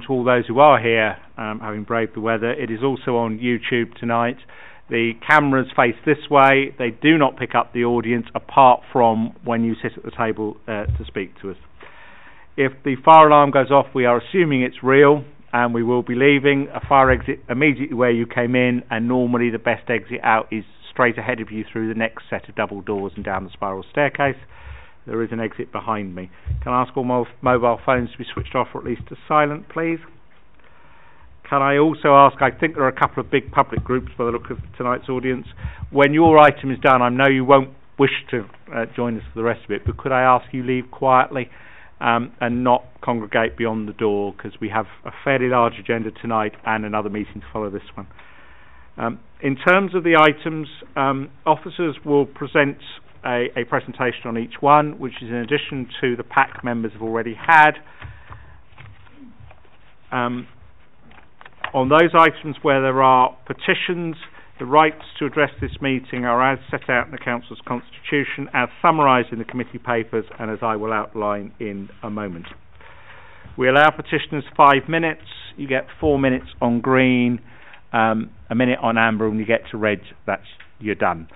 to all those who are here, having braved the weather. It is also on YouTube tonight. The cameras face this way. They do not pick up the audience apart from when you sit at the table to speak to us. If the fire alarm goes off, we are assuming it's real, and we will be leaving a fire exit immediately where you came in, and normally the best exit out is straight ahead of you through the next set of double doors and down the spiral staircase. There is an exit behind me. Can I ask all mobile phones to be switched off or at least to silent, please? Can I also ask, I think there are a couple of big public groups by the look of tonight's audience. When your item is done, I know you won't wish to join us for the rest of it, but could I ask you leave quietly and not congregate beyond the door, because we have a fairly large agenda tonight and another meeting to follow this one. In terms of the items, officers will present a presentation on each one, which is in addition to the pack members have already had. On those items where there are petitions, the rights to address this meeting are as set out in the Council's Constitution, as summarised in the committee papers, and as I will outline in a moment. We allow petitioners 5 minutes. You get 4 minutes on green, a minute on amber, and you get to red. You're done.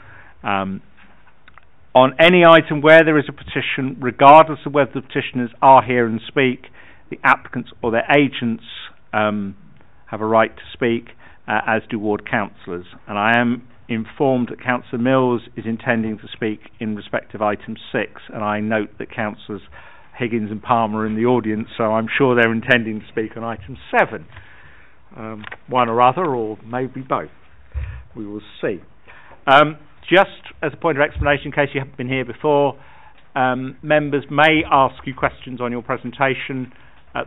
On any item where there is a petition, regardless of whether the petitioners are here and speak, the applicants or their agents have a right to speak, as do ward councillors. And I am informed that Councillor Mills is intending to speak in respect of item 6, and I note that Councillors Higgins and Palmer are in the audience, so I'm sure they're intending to speak on item 7. One or other, or maybe both. We will see. Just as a point of explanation, in case you haven't been here before, members may ask you questions on your presentation.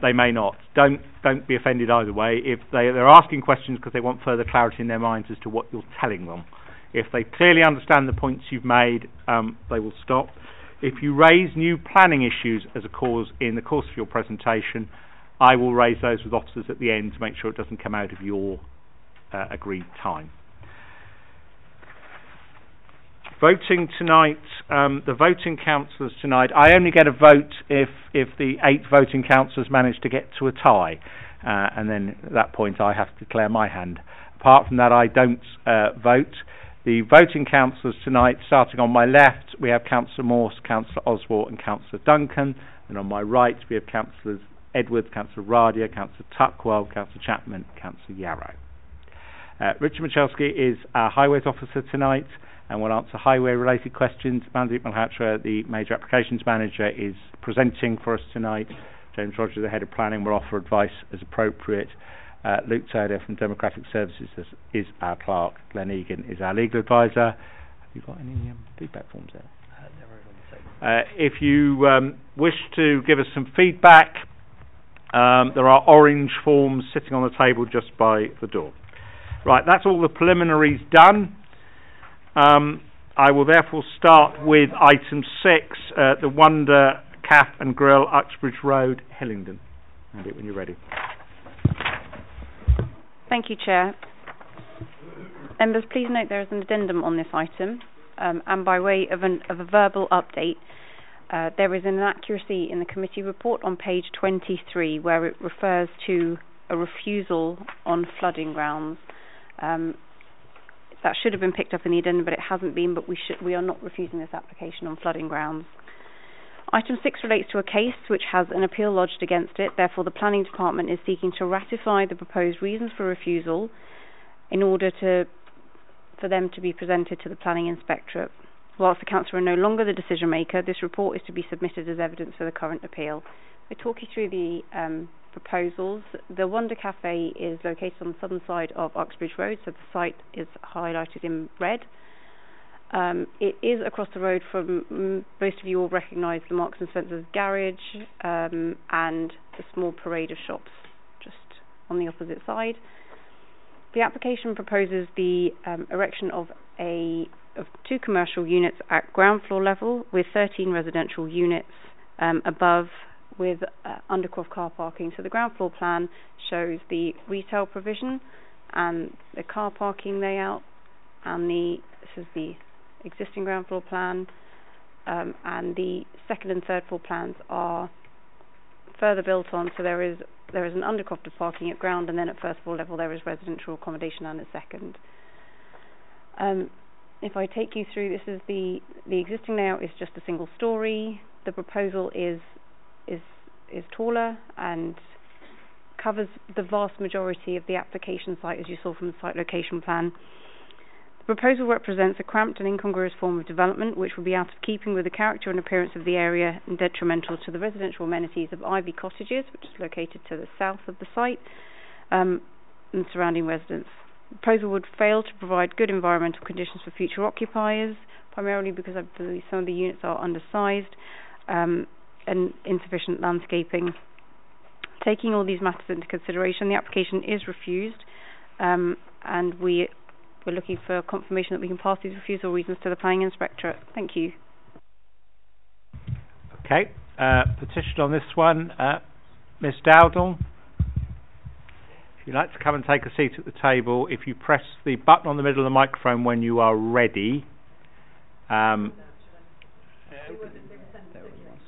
They may not. Don't be offended either way. If they're asking questions because they want further clarity in their minds as to what you're telling them. If they clearly understand the points you've made, they will stop. If you raise new planning issues as a cause in the course of your presentation, I will raise those with officers at the end to make sure it doesn't come out of your agreed time. Voting tonight, the voting councillors tonight, I only get a vote if the 8 voting councillors manage to get to a tie, and then at that point I have to declare my hand. Apart from that, I don't vote. The voting councillors tonight, starting on my left, we have Councillor Morse, Councillor Oswald and Councillor Duncan, and on my right we have Councillors Edwards, Councillor Radia, Councillor Tuckwell, Councillor Chapman, Councillor Yarrow. Richard Michalski is our Highways Officer tonight, and will answer highway-related questions. Mandeep Malhotra, the Major Applications Manager, is presenting for us tonight. James Rogers, the Head of Planning, will offer advice as appropriate. Luke Taylor from Democratic Services is our Clerk. Glenn Egan is our Legal Advisor. Have you got any feedback forms there? If you wish to give us some feedback, there are orange forms sitting on the table just by the door. Right, that's all the preliminaries done. I will therefore start with item 6, the Wonder Cafe and Grill, Uxbridge Road, Hillingdon. Andy, when you're ready. Thank you, Chair. Members, please note there is an addendum on this item, and by way of a verbal update, there is an inaccuracy in the committee report on page 23 where it refers to a refusal on flooding grounds. That should have been picked up in the addendum, but it hasn't been, but we are not refusing this application on flooding grounds. Item 6 relates to a case which has an appeal lodged against it. Therefore, the Planning Department is seeking to ratify the proposed reasons for refusal in order for them to be presented to the Planning Inspectorate. Whilst the Council are no longer the decision maker, this report is to be submitted as evidence for the current appeal. We'll talk you through the proposals. The Wonder Cafe is located on the southern side of Uxbridge Road, so the site is highlighted in red. It is across the road from, most of you will recognise the Marks and Spencer's garage and the small parade of shops just on the opposite side. The application proposes the erection of 2 commercial units at ground floor level with 13 residential units above with undercroft car parking. So the ground floor plan shows the retail provision and the car parking layout, and this is the existing ground floor plan, and the second and third floor plans are further built on, so there is there is an undercroft of parking at ground, and then at first floor level there is residential accommodation and at second. If I take you through, this is the existing layout is just a single story. The proposal is taller and covers the vast majority of the application site, as you saw from the site location plan. The proposal represents a cramped and incongruous form of development which would be out of keeping with the character and appearance of the area and detrimental to the residential amenities of Ivy Cottages, which is located to the south of the site, and surrounding residents. The proposal would fail to provide good environmental conditions for future occupiers, primarily because I believe some of the units are undersized and insufficient landscaping. Taking all these matters into consideration, the application is refused, and we're looking for confirmation that we can pass these refusal reasons to the planning inspectorate. Thank you. Okay, petition on this one, Ms Dowdall. If you'd like to come and take a seat at the table, if you press the button on the middle of the microphone when you are ready.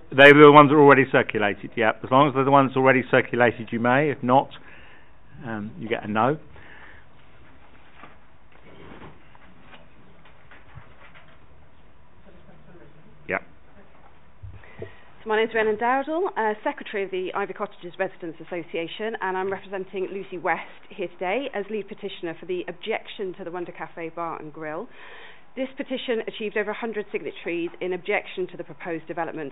They were the ones that are already circulated, yeah. As long as they're the ones already circulated, you may. If not, you get a no. Yeah. So my name is Rhiannon Dowdall, Secretary of the Ivy Cottages Residents Association, and I'm representing Lucy West here today as lead petitioner for the objection to the Wonder Cafe Bar and Grill. This petition achieved over 100 signatories in objection to the proposed development,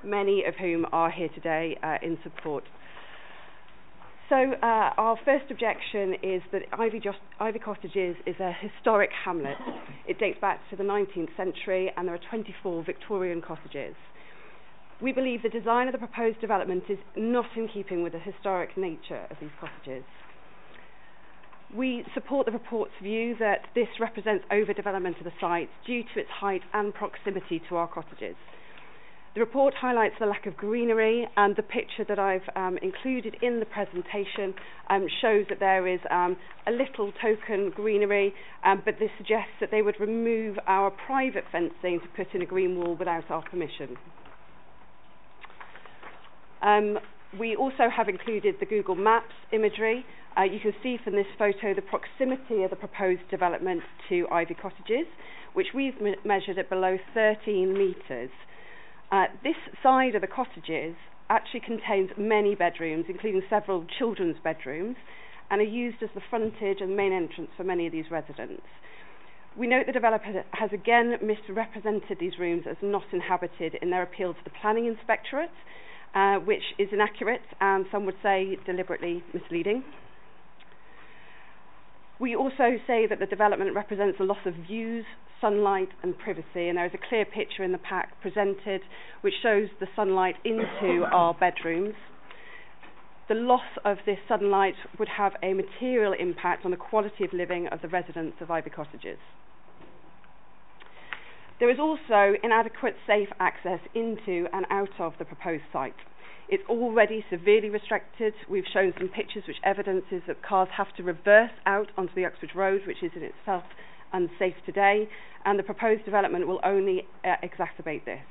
many of whom are here today in support. So our first objection is that Ivy Cottages is a historic hamlet. It dates back to the 19th century and there are 24 Victorian cottages. We believe the design of the proposed development is not in keeping with the historic nature of these cottages. We support the report's view that this represents overdevelopment of the site due to its height and proximity to our cottages. The report highlights the lack of greenery, and the picture that I've included in the presentation shows that there is a little token greenery, but this suggests that they would remove our private fencing to put in a green wall without our permission. We also have included the Google Maps imagery. You can see from this photo the proximity of the proposed development to Ivy Cottages, which we've measured at below 13 metres. This side of the cottages actually contains many bedrooms, including several children's bedrooms, and are used as the frontage and main entrance for many of these residents. We note the developer has again misrepresented these rooms as not inhabited in their appeal to the planning inspectorate, which is inaccurate and some would say deliberately misleading. We also say that the development represents a loss of views, sunlight and privacy, and there is a clear picture in the pack presented which shows the sunlight into our bedrooms. The loss of this sunlight would have a material impact on the quality of living of the residents of Ivy Cottages. There is also inadequate safe access into and out of the proposed site. It's already severely restricted. We've shown some pictures which evidences that cars have to reverse out onto the Uxbridge Road, which is in itself unsafe today, and the proposed development will only exacerbate this.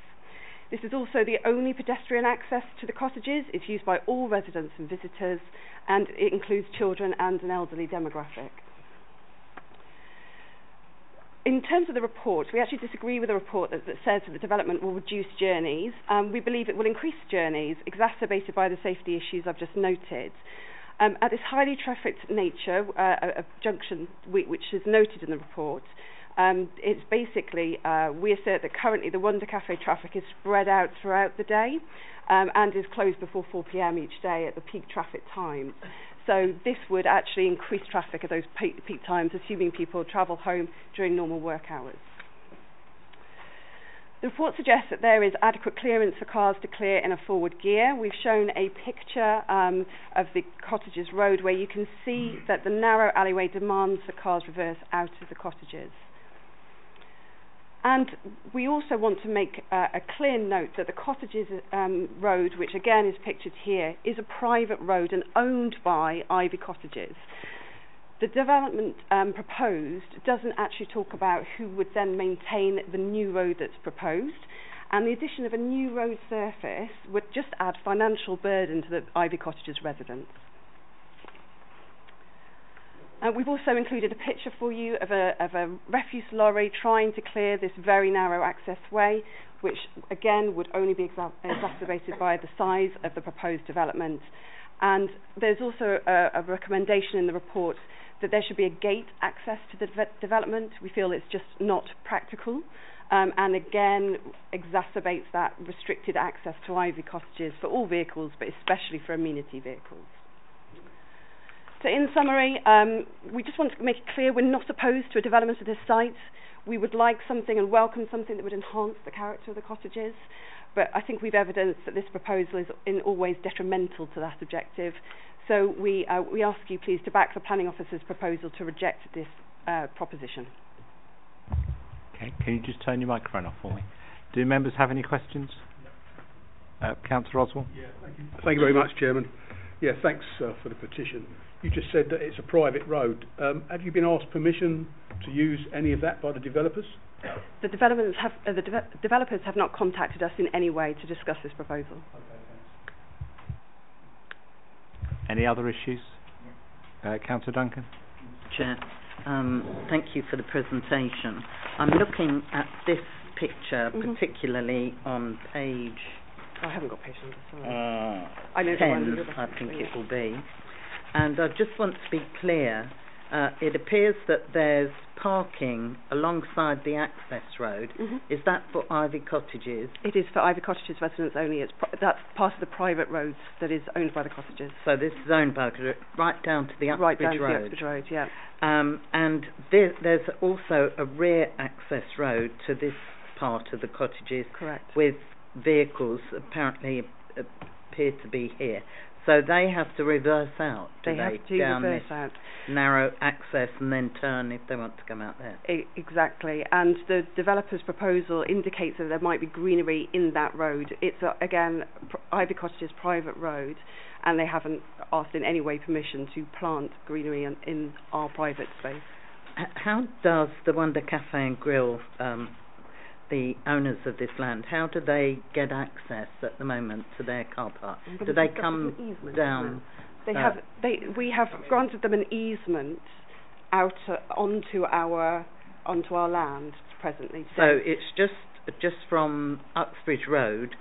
This is also the only pedestrian access to the cottages. It's used by all residents and visitors, and it includes children and an elderly demographic. In terms of the report, we actually disagree with the report that says that the development will reduce journeys. We believe it will increase journeys, exacerbated by the safety issues I've just noted. At this highly trafficked nature, a junction which is noted in the report, it's basically, we assert that currently the Wonder Cafe traffic is spread out throughout the day and is closed before 4 p.m. each day at the peak traffic times. So this would actually increase traffic at those peak times, assuming people travel home during normal work hours. The report suggests that there is adequate clearance for cars to clear in a forward gear. We've shown a picture of the cottages road where you can see that the narrow alleyway demands that cars reverse out of the cottages. And we also want to make a clear note that the cottages road, which again is pictured here, is a private road and owned by Ivy Cottages. The development proposed doesn't actually talk about who would then maintain the new road that's proposed, and the addition of a new road surface would just add financial burden to the Ivy Cottages residents. We've also included a picture for you of a refuse lorry trying to clear this very narrow access way, which again would only be exacerbated by the size of the proposed development. And there's also a recommendation in the report that there should be a gate access to the development. We feel it's just not practical, and again exacerbates that restricted access to Ivy Cottages for all vehicles, but especially for amenity vehicles. So in summary, we just want to make it clear we're not opposed to a development of this site. We would like something and welcome something that would enhance the character of the cottages, but I think we've evidenced that this proposal is in all ways detrimental to that objective. So we ask you please to back the planning officer's proposal to reject this proposition. Okay, can you just turn your microphone off for me? Do members have any questions? Councillor Oswald? Yeah, thank you very much, Chairman. Yeah, thanks for the petition. You just said that it's a private road. Have you been asked permission to use any of that by the developers? The developers have not contacted us in any way to discuss this proposal. Okay, thanks. Any other issues? Councillor Duncan? Chair, thank you for the presentation. I'm looking at this picture, particularly on page... I haven't got page number, sorry. I know 10, I think it will be. And I just want to be clear, it appears that there's parking alongside the access road. Is that for Ivy Cottages? It is for Ivy Cottages residents only. That's part of the private road that is owned by the cottages. So this is owned by right down to the Uxbridge right down Road. To the Uxbridge Road, yeah. And there's also a rear access road to this part of the cottages. Correct. With vehicles apparently appear to be here. So they have to reverse out, do they? Have to down reverse this out. Narrow access and then turn if they want to come out there. Exactly. And the developer's proposal indicates that there might be greenery in that road. It's, again, Ivy Cottages' private road, and they haven't asked in any way permission to plant greenery in our private space. How does the Wonder Cafe and Grill, the owners of this land, how do they get access at the moment to their car park? Do they come down? We have granted them an easement out onto our land presently. So it's just from Uxbridge Road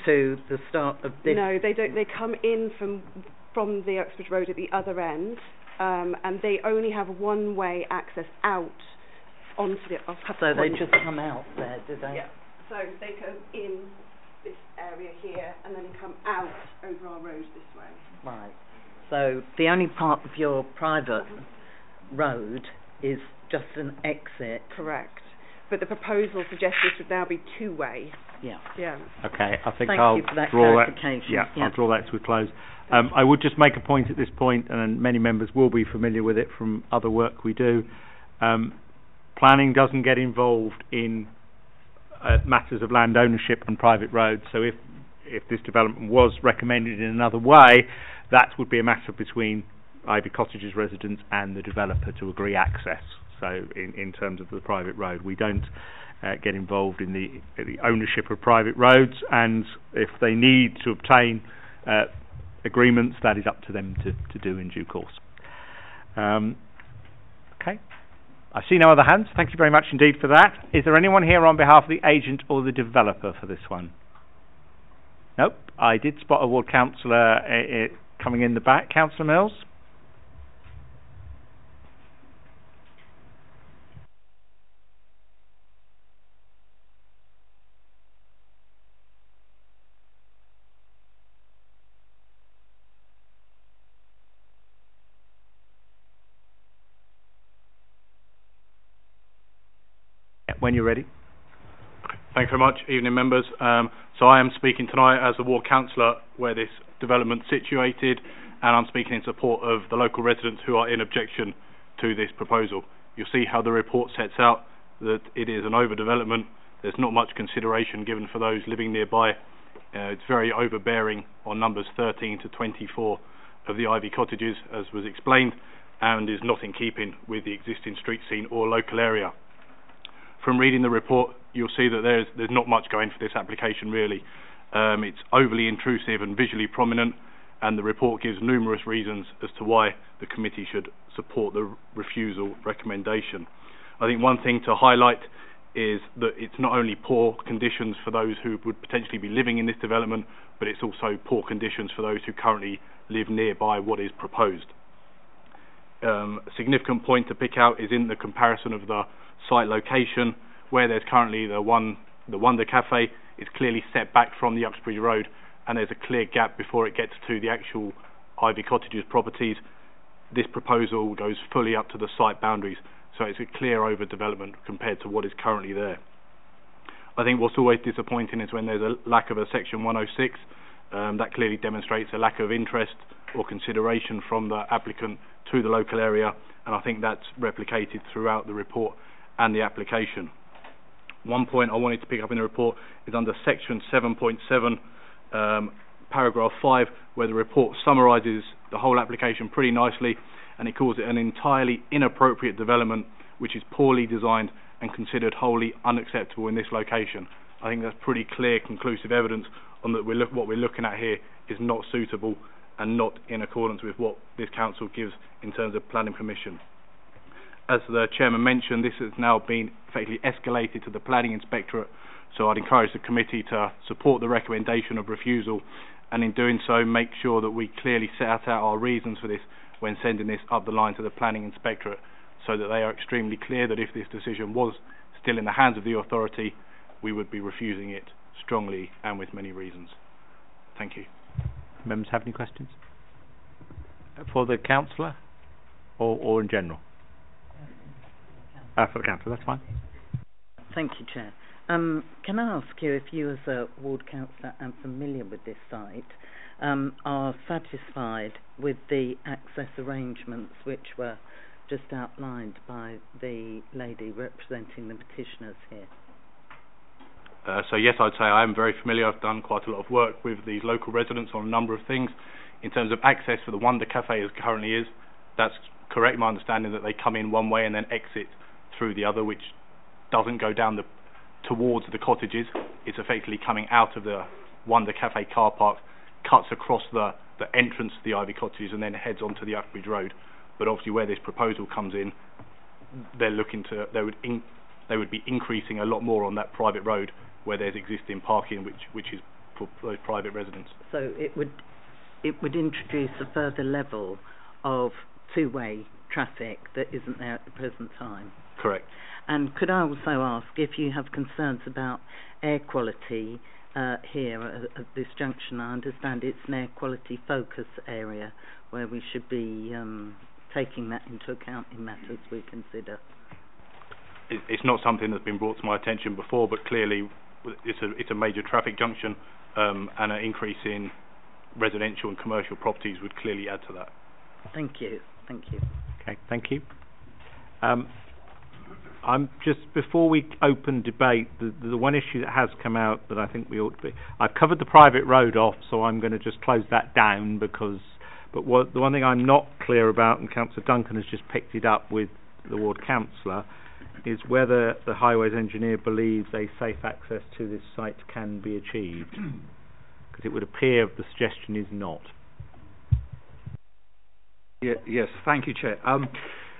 to the start of this. No, they don't. They come in from the Uxbridge Road at the other end, and they only have one-way access out. Onto the, so they just come out there, do they? Yeah. So they come in this area here and then come out over our road this way. Right. So the only part of your private road is just an exit. Correct. But the proposal suggests this would now be two-way. Yeah. Yeah. Okay, I think Thank I'll you for that draw clarification. that. Yeah, I'll draw that to a close. I would just make a point at this point, and many members will be familiar with it from other work we do. Planning doesn't get involved in matters of land ownership and private roads. So if this development was recommended in another way, that would be a matter between Ivy Cottages residents and the developer to agree access. So in terms of the private road, we don't get involved in the ownership of private roads, and if they need to obtain agreements, that is up to them to do in due course. Okay. I see no other hands. Thank you very much indeed for that. Is there anyone here on behalf of the agent or the developer for this one? Nope. I did spot a ward councillor coming in the back. Councillor Mills? When you're ready. Thank you very much. Evening, members. So I am speaking tonight as the ward councillor where this development is situated, and I'm speaking in support of the local residents who are in objection to this proposal. You'll see how the report sets out that it is an overdevelopment. There's not much consideration given for those living nearby. It's very overbearing on numbers 13 to 24 of the Ivy Cottages, as was explained, and is not in keeping with the existing street scene or local area. From reading the report, you'll see that there's not much going for this application really. It's overly intrusive and visually prominent, and the report gives numerous reasons as to why the committee should support the refusal recommendation. I think one thing to highlight is that it's not only poor conditions for those who would potentially be living in this development, but it's also poor conditions for those who currently live nearby what is proposed. A significant point to pick out is in the comparison of the site location, where there's currently the Wonder Cafe. It's clearly set back from the Uxbridge Road, and there's a clear gap before it gets to the actual Ivy Cottages properties. This proposal goes fully up to the site boundaries, so it's a clear overdevelopment compared to what is currently there. I think what's always disappointing is when there's a lack of a Section 106. That clearly demonstrates a lack of interest or consideration from the applicant to the local area, and I think that's replicated throughout the report and the application. One point I wanted to pick up in the report is under Section 7.7, paragraph 5, where the report summarises the whole application pretty nicely, and it calls it an entirely inappropriate development which is poorly designed and considered wholly unacceptable in this location. I think that's pretty clear, conclusive evidence on that what we're looking at here is not suitable and not in accordance with what this council gives in terms of planning permission. As the chairman mentioned, this has now been effectively escalated to the planning inspectorate, so I'd encourage the committee to support the recommendation of refusal, and in doing so make sure that we clearly set out our reasons for this when sending this up the line to the planning inspectorate, so that they are extremely clear that if this decision was still in the hands of the authority, we would be refusing it strongly and with many reasons. Thank you. Members have any questions? For the councillor or in general? For the councillor, that's fine. Thank you, Chair. Can I ask you if you as a ward councillor and familiar with this site are satisfied with the access arrangements which were just outlined by the lady representing the petitioners here? So yes, I'd say I am very familiar. I've done quite a lot of work with these local residents on a number of things. In terms of access for the Wonder Cafe as currently is, that's correct. My understanding that they come in one way and then exit through the other, which doesn't go down towards the cottages. It's effectively coming out of the Wonder Cafe car park, cuts across the entrance to the Ivy Cottages and then heads onto the Uxbridge Road. But obviously where this proposal comes in, they would be increasing a lot more on that private road where there's existing parking, which is for those private residents. So it would introduce a further level of two-way traffic that isn't there at the present time. Correct. And could I also ask if you have concerns about air quality here at this junction? I understand it's an air quality focus area where we should be taking that into account in matters we consider. It's not something that's been brought to my attention before, but clearly it's a major traffic junction, and an increase in residential and commercial properties would clearly add to that. Thank you. Thank you. Okay, thank you. I'm just, before we open debate, the one issue that has come out that I think we ought to be, I've covered the private road off, so I'm going to just close that down because, the one thing I'm not clear about, and Councillor Duncan has just picked it up with the ward councillor, is whether the highways engineer believes a safe access to this site can be achieved, because it would appear the suggestion is not. Yes, thank you, Chair.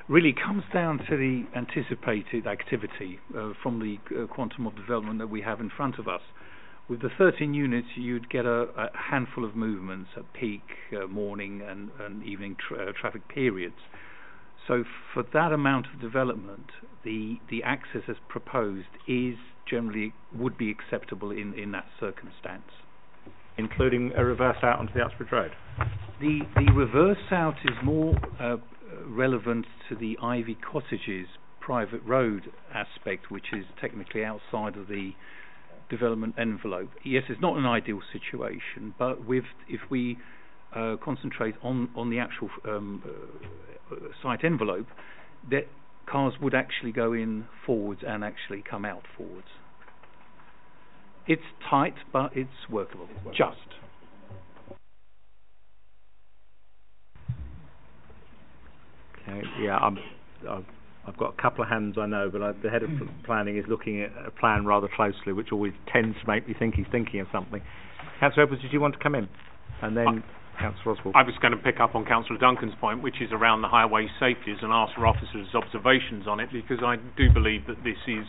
Really comes down to the anticipated activity from the quantum of development that we have in front of us. With the 13 units, you'd get a handful of movements at peak, morning and evening traffic periods. So for that amount of development, the access as proposed would be acceptable in that circumstance. Including a reverse out onto the Uxbridge Road? The reverse out is more relevant to the Ivy Cottages private road aspect, which is technically outside of the development envelope. Yes, it's not an ideal situation, but if we concentrate on the actual site envelope, that cars would actually go in forwards and actually come out forwards. It's tight, but it's workable. Just. Okay. Yeah. I've got a couple of hands I know, but the head of planning is looking at a plan rather closely, which always tends to make me think he's thinking of something. Councillor Edwards, did you want to come in? And then Councillor Oswald. I was going to pick up on Councillor Duncan's point, which is around the highway safeties, and ask for officers' observations on it, because I do believe that this is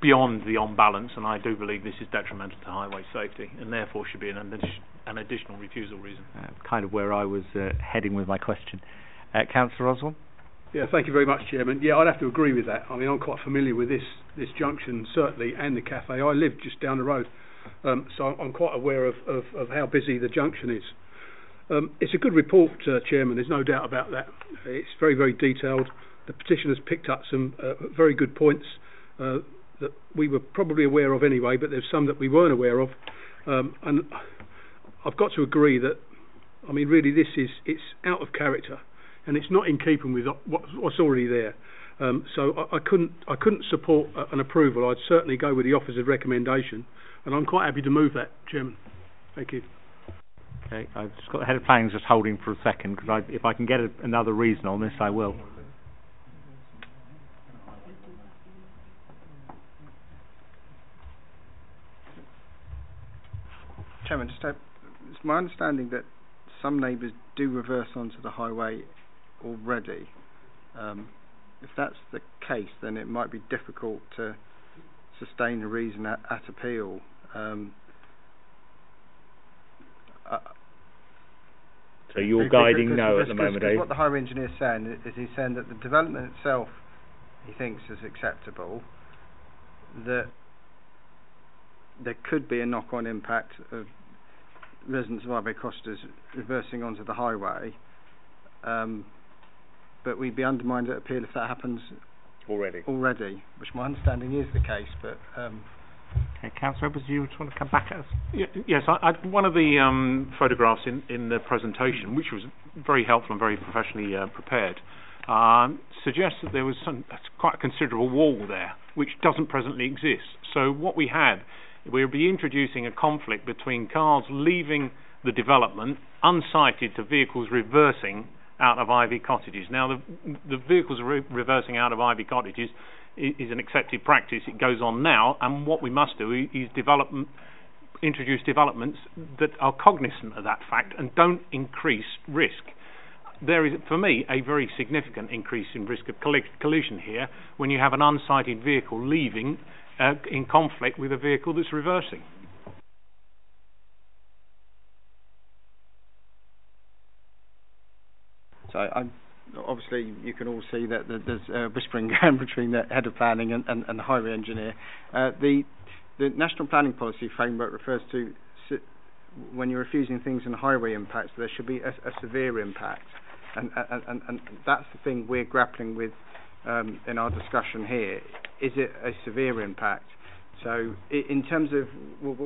beyond the on balance, and I do believe this is detrimental to highway safety, and therefore should be an additional refusal reason. Kind of where I was heading with my question. Councillor Oswald? Yeah, thank you very much, Chairman. Yeah, I'd have to agree with that. I mean, I'm quite familiar with this junction, certainly, and the cafe. I live just down the road, so I'm quite aware of how busy the junction is. It's a good report, Chairman, there's no doubt about that. It's very, very detailed. The petitioner's picked up some very good points that we were probably aware of anyway, but there's some that we weren't aware of. And I've got to agree that, I mean, really it's out of character, and it's not in keeping with what's already there. So I couldn't support an approval. I'd certainly go with the officer's recommendation, and I'm quite happy to move that, Chairman. Thank you. Okay, I've just got the head of planning just holding for a second, because if I can get another reason on this, I will. Chairman, it's my understanding that some neighbours do reverse onto the highway already. If that's the case, then it might be difficult to sustain a reason at appeal. So you're guiding no at the moment, Dave? What the highway engineer is saying is he's saying that the development itself he thinks is acceptable, that there could be a knock-on impact of residents of Ivy Cottagers reversing onto the highway, but we'd be undermined at appeal if that happens already, which my understanding is the case. But okay, Councillor Edwards, do you want to come back at us? Yes, one of the photographs in the presentation, which was very helpful and very professionally prepared, suggests that there was quite a considerable wall there, which doesn't presently exist. So what we'll be introducing a conflict between cars leaving the development unsighted to vehicles reversing out of Ivy Cottages. Now, the vehicles reversing out of Ivy Cottages is an accepted practice. It goes on now, and what we must do is introduce developments that are cognizant of that fact and don't increase risk. There is, for me, a very significant increase in risk of collision here when you have an unsighted vehicle leaving in conflict with a vehicle that's reversing. So obviously you can all see that there's whispering going between the head of planning and the highway engineer. The National Planning Policy Framework refers to when you're refusing things in highway impacts, there should be a severe impact, and that's the thing we're grappling with in our discussion here. Is it a severe impact? So in terms of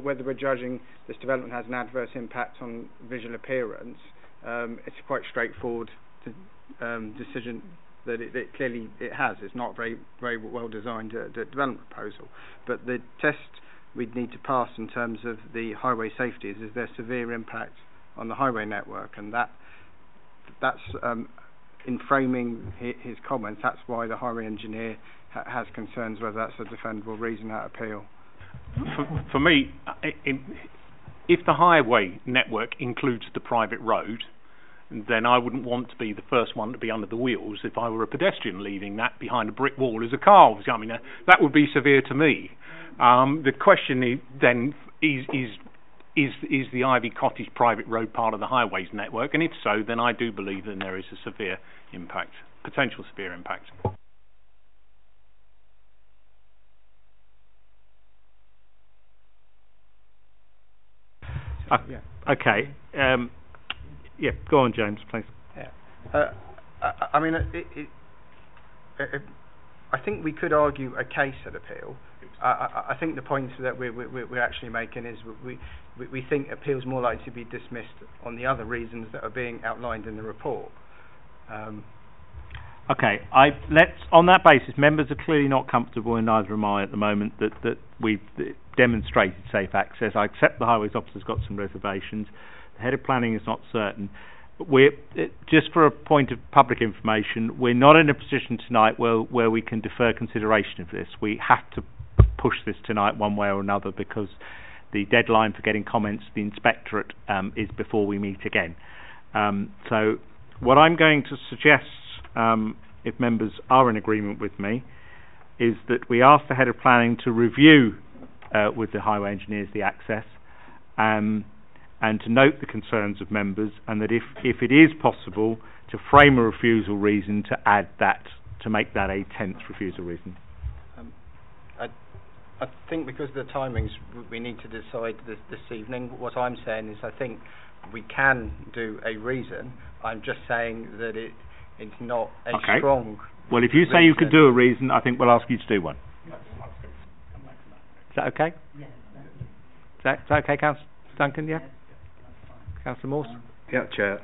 whether we're judging this development has an adverse impact on visual appearance, it's quite straightforward decision that it clearly it has. It's not very well designed development proposal, but the test we'd need to pass in terms of the highway safety is there severe impact on the highway network, and that's in framing his comments, that's why the highway engineer has concerns whether that's a defendable reason at appeal. For me, if the highway network includes the private road, then I wouldn't want to be the first one to be under the wheels if I were a pedestrian leaving that behind a brick wall as a car was coming. That would be severe to me. The question then is the Ivy Cottage private road part of the highways network? And if so, then I do believe that there is a severe impact, potential severe impact. Okay. Yeah, go on, James, please. Yeah. I mean, I think we could argue a case at appeal. I think the point that we're actually making is we think appeals more likely to be dismissed on the other reasons that are being outlined in the report. Okay, on that basis, members are clearly not comfortable, and neither am I at the moment, that we've demonstrated safe access. I accept the highways officer's got some reservations. The head of planning is not certain. just for a point of public information, we're not in a position tonight where we can defer consideration of this. We have to push this tonight one way or another because the deadline for getting comments to the inspectorate is before we meet again. So what I'm going to suggest, if members are in agreement with me, is that we ask the Head of Planning to review with the highway engineers the access and to note the concerns of members, and that if it is possible to frame a refusal reason to add that, to make that a 10th refusal reason. I think because of the timings we need to decide this evening. What I'm saying is I think we can do a reason. I'm just saying that it's not a strong Well, if you say you could do a reason, I think we'll ask you to do one. Is that okay? Is that okay, Councillor Duncan? Yeah? Councillor Morse? Yeah, Chair.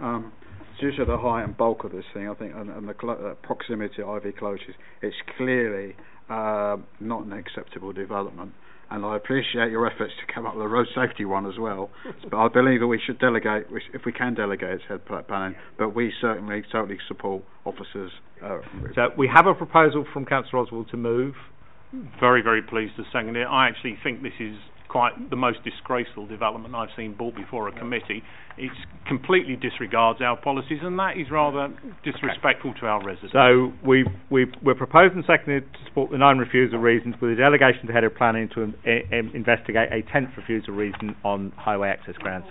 Due to the height and bulk of this thing, I think, and the proximity to Ivy Closes, it's clearly not an acceptable development. And I appreciate your efforts to come up with a road safety one as well. But I believe that we should delegate, if we can delegate, head planning. But we certainly totally support officers. So we have a proposal from Councillor Oswald to move. Very, very pleased to second it. I actually think this is quite the most disgraceful development I've seen brought before a committee. It completely disregards our policies, and that is rather disrespectful to our residents. So we're proposing seconded to support the 9 refusal reasons with a delegation to Head of Planning to investigate a 10th refusal reason on highway access grounds.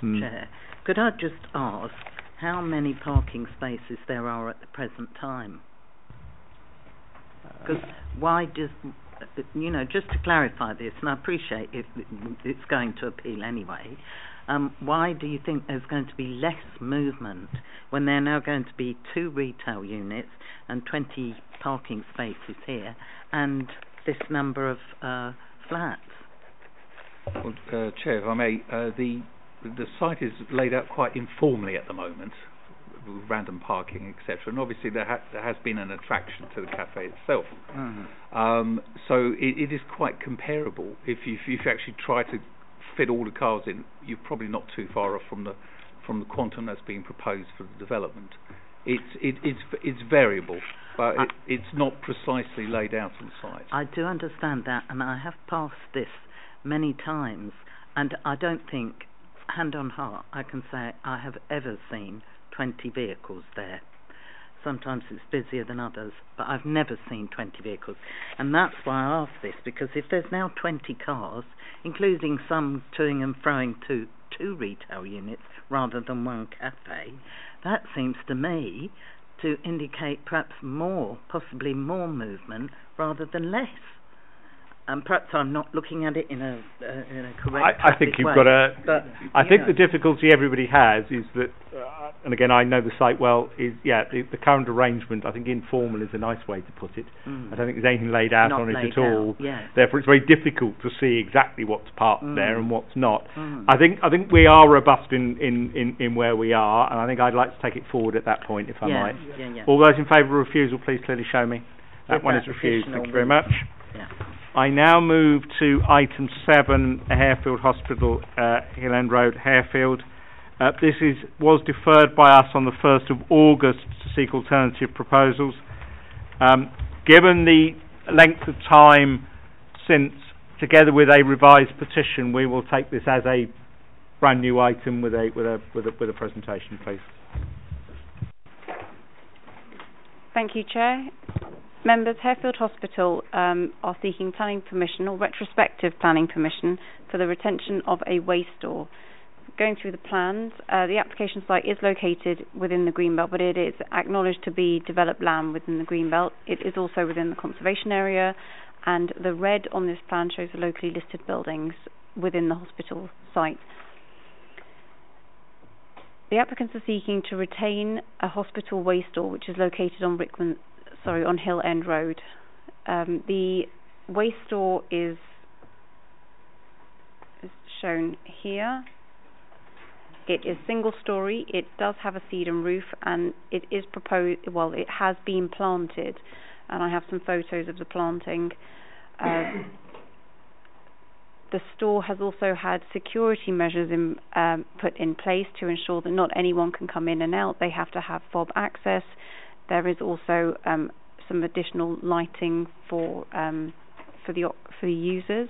Chair, could I just ask how many parking spaces there are at the present time? Because why does, just to clarify this, and I appreciate it's going to appeal anyway, why do you think there's going to be less movement when there are now going to be 2 retail units and 20 parking spaces here and this number of flats? Well, Chair, if I may, the site is laid out quite informally at the moment, with random parking, etc. And obviously there has been an attraction to the cafe itself. So it is quite comparable. If you actually try to fit all the cars in, you're probably not too far off from the quantum that's being proposed for the development. It's variable, but it's not precisely laid out on site. I do understand that, and I have passed this many times, and I don't think, hand on heart, I can say I have ever seen 20 vehicles there. Sometimes it's busier than others, but I've never seen 20 vehicles. And that's why I ask this, because if there's now 20 cars, including some toing and froing to 2 retail units rather than 1 cafe, that seems to me to indicate perhaps more, possibly more movement rather than less. And perhaps I'm not looking at it in a correct I think you've way, got a... But, I think the difficulty everybody has is that, and again I know the site well, is the current arrangement, I think informal is a nice way to put it. I don't think there's anything laid out on it at all. Yes. Therefore it's very difficult to see exactly what's parked there and what's not. I think we are robust in where we are, and I think I'd like to take it forward at that point if I might. All those in favour of refusal, please clearly show me. That one is refused. Thank you very much. I now move to item 7, Harefield Hospital, Hillingdon Road, Harefield. This was deferred by us on the 1st of August to seek alternative proposals. Given the length of time since, together with a revised petition, we will take this as a brand new item with a presentation, please. Thank you, Chair. Members, Harefield Hospital are seeking planning permission or retrospective planning permission for the retention of a waste store. Going through the plans, the application site is located within the Greenbelt, but it is acknowledged to be developed land within the Greenbelt. It is also within the conservation area, and the red on this plan shows the locally listed buildings within the hospital site. The applicants are seeking to retain a hospital waste store which is located on on Hill End Road. The waste store is shown here. It is single story, it does have a cedar roof, and it is proposed, well, it has been planted, and I have some photos of the planting. The store has also had security measures put in place to ensure that not anyone can come in and out. They have to have fob access. There is also some additional lighting for the users.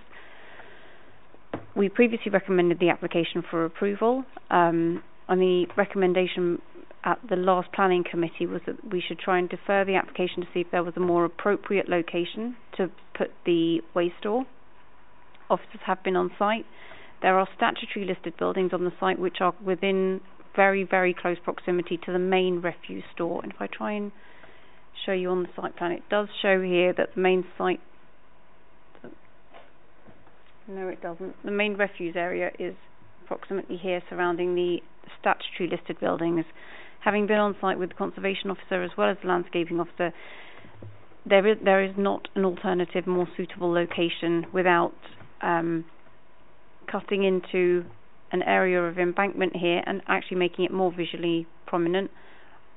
We previously recommended the application for approval, and the recommendation at the last planning committee was that we should try and defer the application to see if there was a more appropriate location to put the waste store. Officers have been on site. There are statutory listed buildings on the site which are within very, very close proximity to the main refuse store. And if I try and show you on the site plan, it does show here that the main site... No, it doesn't. The main refuse area is approximately here, surrounding the statutory listed buildings. Having been on site with the conservation officer as well as the landscaping officer, there is not an alternative, more suitable location without cutting into an area of embankment here and actually making it more visually prominent,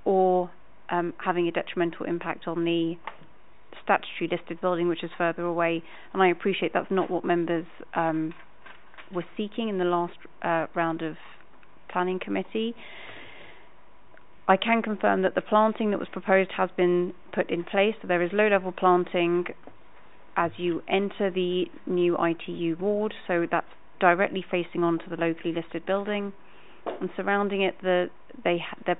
or having a detrimental impact on the statutory listed building, which is further away. And I appreciate that's not what members were seeking in the last round of planning committee. I can confirm that the planting that was proposed has been put in place. So there is low-level planting as you enter the new ITU ward, so that's directly facing onto the locally listed building. And surrounding it, the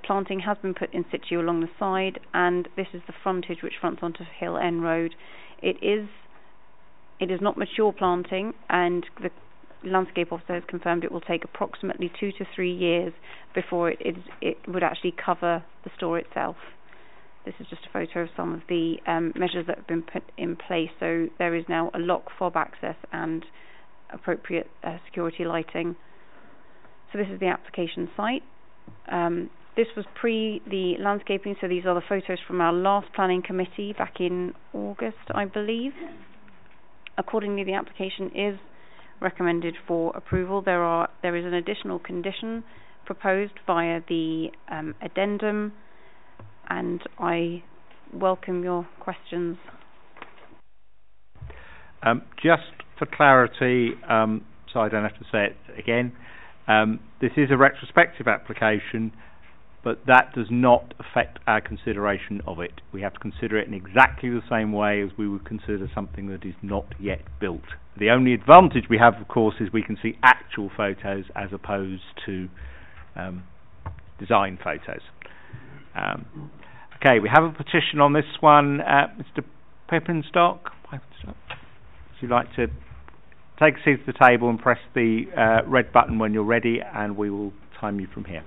planting has been put in situ along the side, and this is the frontage which fronts onto Hill End Road. It is not mature planting, and the landscape officer has confirmed it will take approximately 2 to 3 years before it would actually cover the store itself. This is just a photo of some of the measures that have been put in place. So there is now a lock, fob access, and appropriate security lighting. So this is the application site. This was pre the landscaping, so these are the photos from our last planning committee back in August, I believe. Accordingly, the application is recommended for approval. There is an additional condition proposed via the addendum, and I welcome your questions. Just for clarity, so I don't have to say it again, this is a retrospective application, but that does not affect our consideration of it. We have to consider it in exactly the same way as we would consider something that is not yet built. The only advantage we have, of course, is we can see actual photos as opposed to design photos. Okay, we have a petition on this one. Mr. Peppenstock, would you like to take a seat at the table and press the red button when you're ready, and we will time you from here.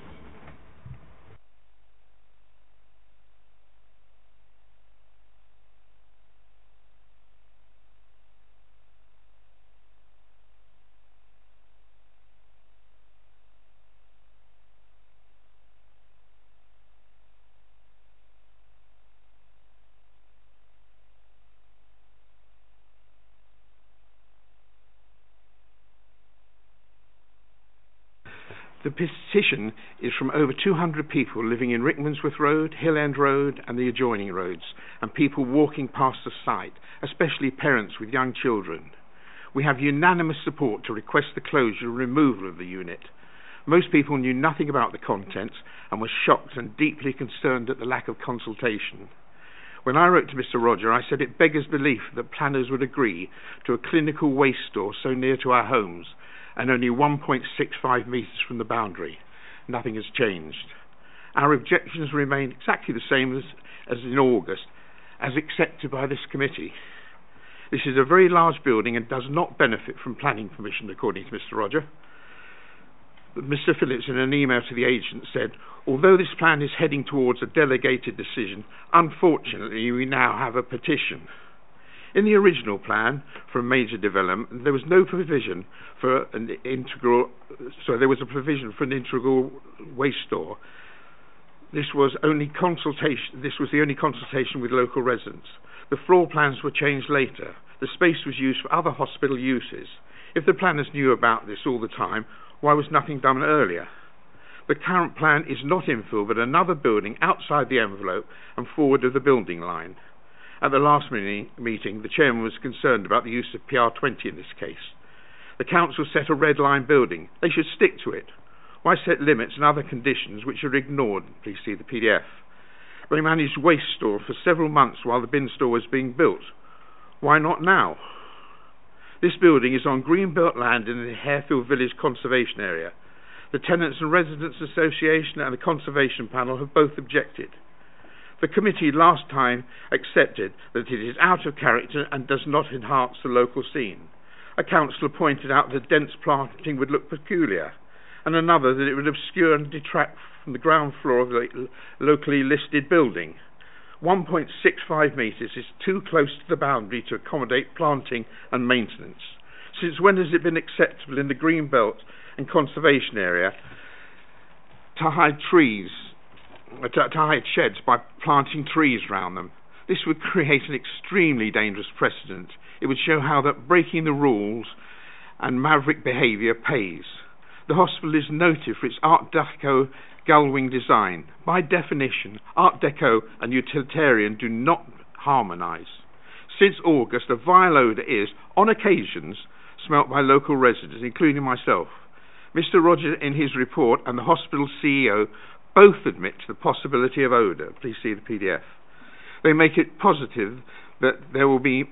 The petition is from over 200 people living in Rickmansworth Road, Hill End Road and the adjoining roads, and people walking past the site, especially parents with young children. We have unanimous support to request the closure and removal of the unit. Most people knew nothing about the contents and were shocked and deeply concerned at the lack of consultation. When I wrote to Mr. Roger, I said it beggars belief that planners would agree to a clinical waste store so near to our homes, and only 1.65 metres from the boundary. Nothing has changed. Our objections remain exactly the same as in August, as accepted by this committee. This is a very large building and does not benefit from planning permission, according to Mr. Roger. But Mr. Phillips, in an email to the agent, said, although this plan is heading towards a delegated decision, unfortunately we now have a petition. In the original plan for a major development, there was no provision for an integral. There was a provision for an integral waste store. This was only consultation. This was the only consultation with local residents. The floor plans were changed later. The space was used for other hospital uses. If the planners knew about this all the time, why was nothing done earlier? The current plan is not infill, but another building outside the envelope and forward of the building line. At the last meeting, the chairman was concerned about the use of PR20 in this case. The council set a red line building. They should stick to it. Why set limits and other conditions which are ignored? Please see the PDF. They managed waste store for several months while the bin store was being built. Why not now? This building is on greenbelt land in the Harefield Village Conservation Area. The Tenants and Residents Association and the Conservation Panel have both objected. The committee last time accepted that it is out of character and does not enhance the local scene. A councillor pointed out that dense planting would look peculiar, and another that it would obscure and detract from the ground floor of the locally listed building. 1.65 metres is too close to the boundary to accommodate planting and maintenance. Since when has it been acceptable in the green belt and conservation area to hide sheds by planting trees round them? This would create an extremely dangerous precedent. It would show how that breaking the rules and maverick behaviour pays. The hospital is noted for its Art Deco gull-wing design. By definition, Art Deco and utilitarian do not harmonise. Since August, a vile odour is, on occasions, smelt by local residents, including myself. Mr. Rogers, in his report, and the hospital CEO both admit to the possibility of odour. Please see the PDF. They make it positive that there will be.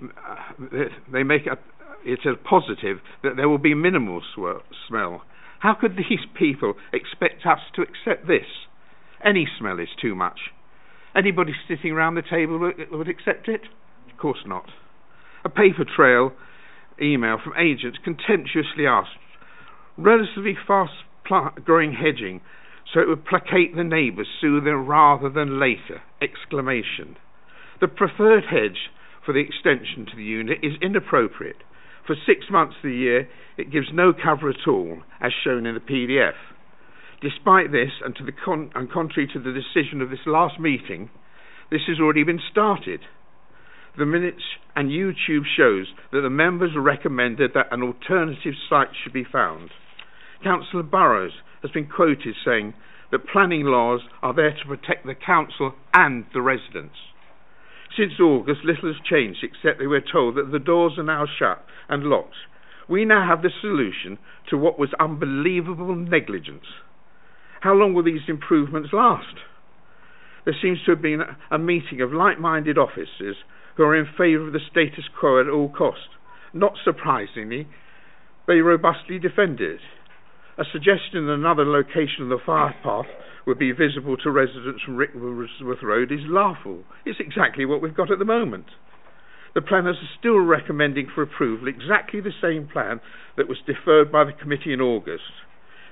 It's a positive that there will be minimal smell. How could these people expect us to accept this? Any smell is too much. Anybody sitting around the table would accept it? Of course not. A paper trail email from agents contemptuously asked, relatively fast growing hedging so it would placate the neighbours sooner rather than later! Exclamation. The preferred hedge for the extension to the unit is inappropriate. For 6 months of the year, it gives no cover at all, as shown in the PDF. Despite this, and contrary to the decision of this last meeting, this has already been started. The minutes and YouTube shows that the members recommended that an alternative site should be found. Councillor Burrows has been quoted saying that planning laws are there to protect the council and the residents. Since August, little has changed except they were told that the doors are now shut and locked. We now have the solution to what was unbelievable negligence. How long will these improvements last? There seems to have been a meeting of like-minded officers who are in favour of the status quo at all costs. Not surprisingly, they robustly defend it. A suggestion that another location of the fire path would be visible to residents from Wordsworth Road is laughable. It's exactly what we've got at the moment. The planners are still recommending for approval exactly the same plan that was deferred by the committee in August.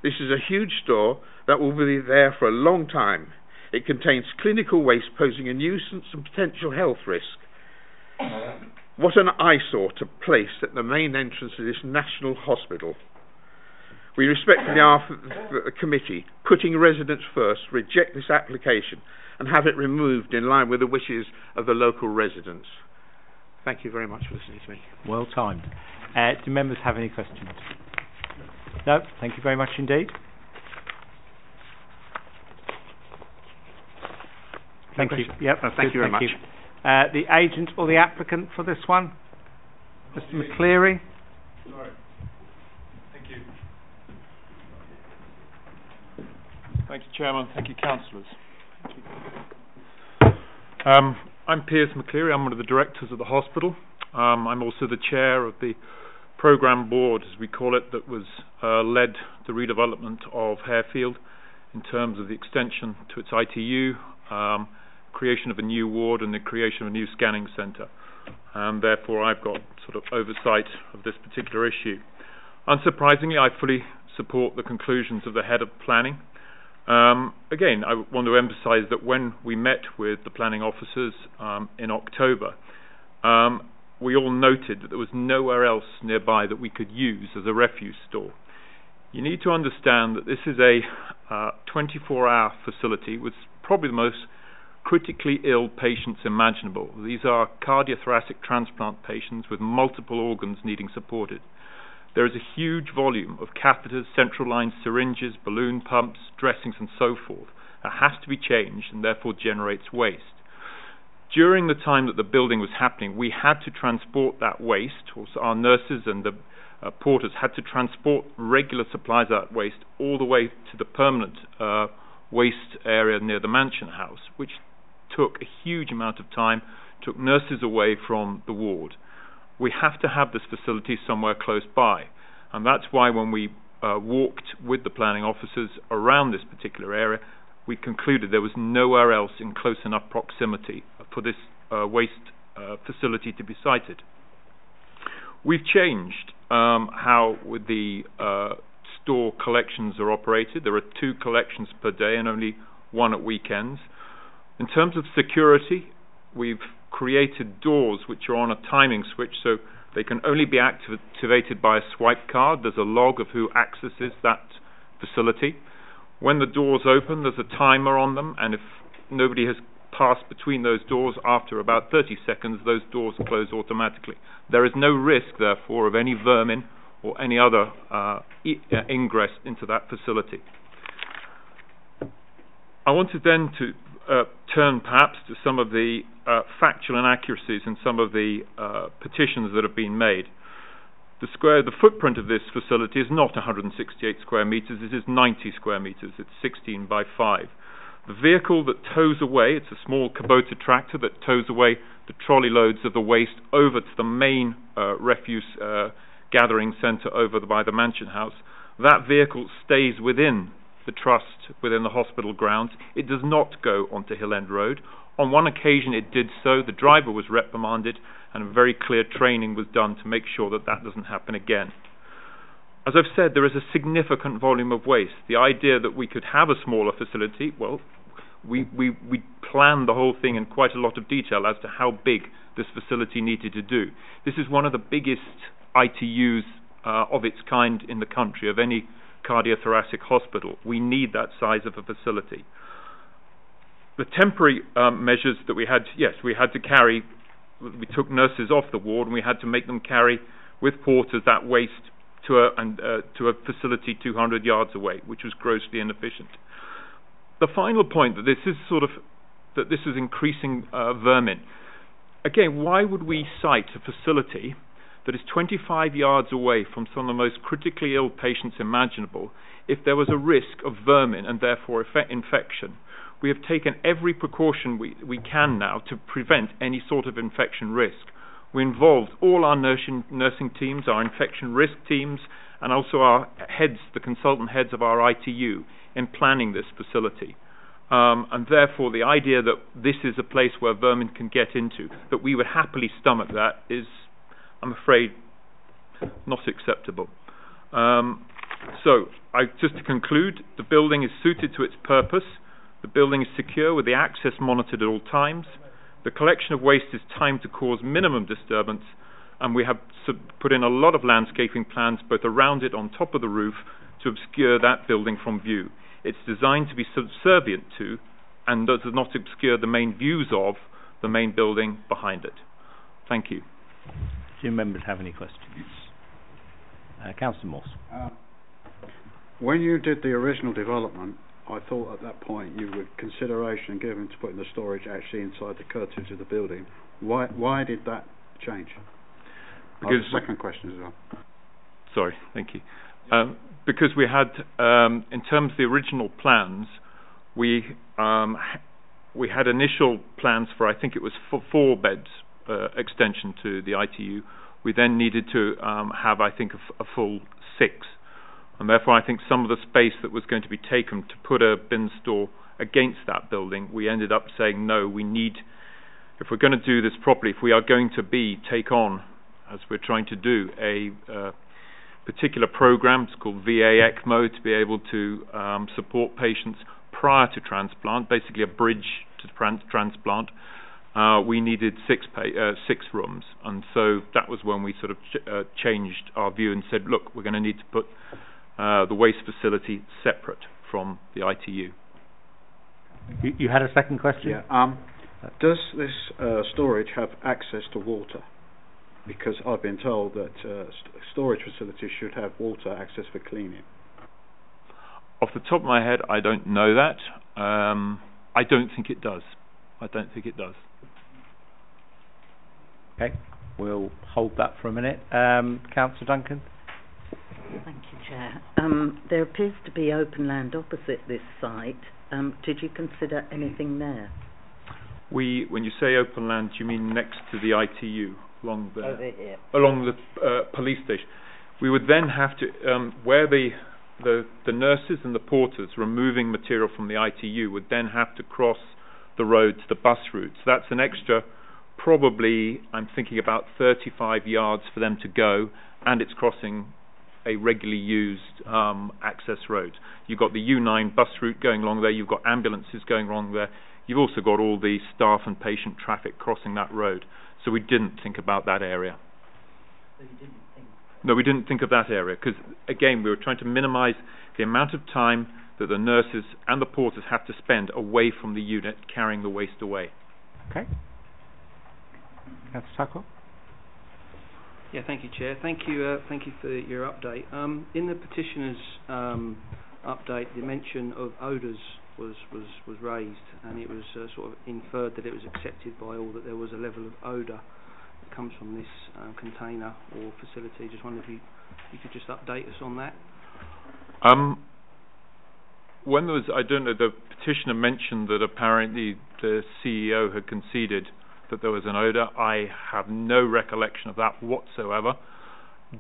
This is a huge store that will be there for a long time. It contains clinical waste posing a nuisance and potential health risk. What an eyesore to place at the main entrance of this national hospital. We respectfully ask that the committee, putting residents first, reject this application and have it removed in line with the wishes of the local residents. Thank you very much for listening to me. Well timed. Do members have any questions? No? Thank you very much indeed. Thank you. Yep. Thank you very much. The agent or the applicant for this one? Mr. McCleary? Sorry. Thank you. Thank you, Chairman. Thank you, councillors. I'm Piers McCleary. I'm one of the directors of the hospital. I'm also the chair of the programme board, as we call it, that was led the redevelopment of Harefield in terms of the extension to its ITU, creation of a new ward and the creation of a new scanning centre. And therefore I've got sort of oversight of this particular issue. Unsurprisingly, I fully support the conclusions of the head of planning. Again, I want to emphasise that when we met with the planning officers in October, we all noted that there was nowhere else nearby that we could use as a refuse store. You need to understand that this is a 24-hour facility with probably the most critically ill patients imaginable. These are cardiothoracic transplant patients with multiple organs needing supported. There is a huge volume of catheters, central lines, syringes, balloon pumps, dressings and so forth that has to be changed and therefore generates waste. During the time that the building was happening, we had to transport that waste. Also, our nurses and the porters had to transport regular supplies of that waste all the way to the permanent waste area near the Mansion House, which took a huge amount of time, took nurses away from the ward. We have to have this facility somewhere close by, and that's why when we walked with the planning officers around this particular area, we concluded there was nowhere else in close enough proximity for this waste facility to be sited. We've changed how the store collections are operated. There are 2 collections per day and only 1 at weekends. In terms of security, we've created doors which are on a timing switch, so they can only be activated by a swipe card. There's a log of who accesses that facility. When the doors open, there's a timer on them, and if nobody has passed between those doors after about 30 seconds, those doors close automatically. There is no risk, therefore, of any vermin or any other ingress into that facility. I wanted then to turn perhaps to some of the factual inaccuracies in some of the petitions that have been made. The footprint of this facility is not 168 square metres, it is 90 square metres, it's 16 by 5. The vehicle that tows away, it's a small Kubota tractor that tows away the trolley loads of the waste over to the main refuse gathering centre over by the Mansion House. That vehicle stays within the trust, within the hospital grounds. It does not go onto Hillingdon Road. On one occasion it did so. The driver was reprimanded and very clear training was done to make sure that that doesn't happen again. As I've said, there is a significant volume of waste. The idea that we could have a smaller facility, well, we planned the whole thing in quite a lot of detail as to how big this facility needed to do. This is one of the biggest ITUs of its kind in the country, of any cardiothoracic hospital. We need that size of a facility. The temporary measures that we had, yes, we had to carry, we took nurses off the ward and we had to make them carry with porters that waste to a facility 200 yards away, which was grossly inefficient. The final point that this is increasing vermin. Again, why would we site a facility that is 25 yards away from some of the most critically ill patients imaginable if there was a risk of vermin and therefore infection? We have taken every precaution we can now to prevent any sort of infection risk. We involved all our nursing teams, our infection risk teams, and also our heads, the consultant heads of our ITU, in planning this facility. And therefore the idea that this is a place where vermin can get into, that we would happily stomach that, is, I'm afraid, not acceptable. So, just to conclude, the building is suited to its purpose. The building is secure with the access monitored at all times. The collection of waste is timed to cause minimum disturbance, and we have put in a lot of landscaping plans both around it, on top of the roof, to obscure that building from view. It's designed to be subservient to and does not obscure the main views of the main building behind it. Thank you. Do members have any questions? Councillor Morse. When you did the original development, I thought at that point you would consideration given to putting the storage actually inside the curtilage of the building. Why did that change? Because the second question as well. Sorry, thank you. Because we had, in terms of the original plans, we had initial plans for, I think it was 4 beds extension to the ITU. We then needed to have, I think, a full 6. And therefore I think some of the space that was going to be taken to put a bin store against that building, we ended up saying no, we need, if we're going to do this properly, if we are going to take on, as we're trying to do, a particular program, it's called VA ECMO, to be able to support patients prior to transplant, basically a bridge to transplant, we needed 6 rooms. And so that was when we sort of changed our view and said, look, we're going to need to put the waste facility separate from the ITU. You had a second question? Yeah. Does this storage have access to water? Because I've been told that storage facilities should have water access for cleaning. Off the top of my head, I don't know that. I don't think it does. Okay, we'll hold that for a minute. Councillor Duncan? Thank you, Chair. There appears to be open land opposite this site. Did you consider anything there? When you say open land, do you mean next to the ITU, along the Over here. along the police station? We would then have to where the nurses and the porters removing material from the ITU would then have to cross the road to the bus route. So that's an extra, probably, I'm thinking about 35 yards for them to go, and it's crossing a regularly used access road. You've got the U9 bus route going along there, you've got ambulances going along there, you've also got all the staff and patient traffic crossing that road. So we didn't think about that area. So you didn't think? No, we didn't think of that area, because again, we were trying to minimise the amount of time that the nurses and the porters have to spend away from the unit carrying the waste away. Okay. Councillor Tuckle? Yeah, thank you, Chair. Thank you for your update. In the petitioner's update, the mention of odours was raised, and it was sort of inferred that it was accepted by all that there was a level of odour that comes from this container or facility. Just wondered if you could just update us on that. When there was, I don't know, the petitioner mentioned that apparently the CEO had conceded that there was an odour. I have no recollection of that whatsoever.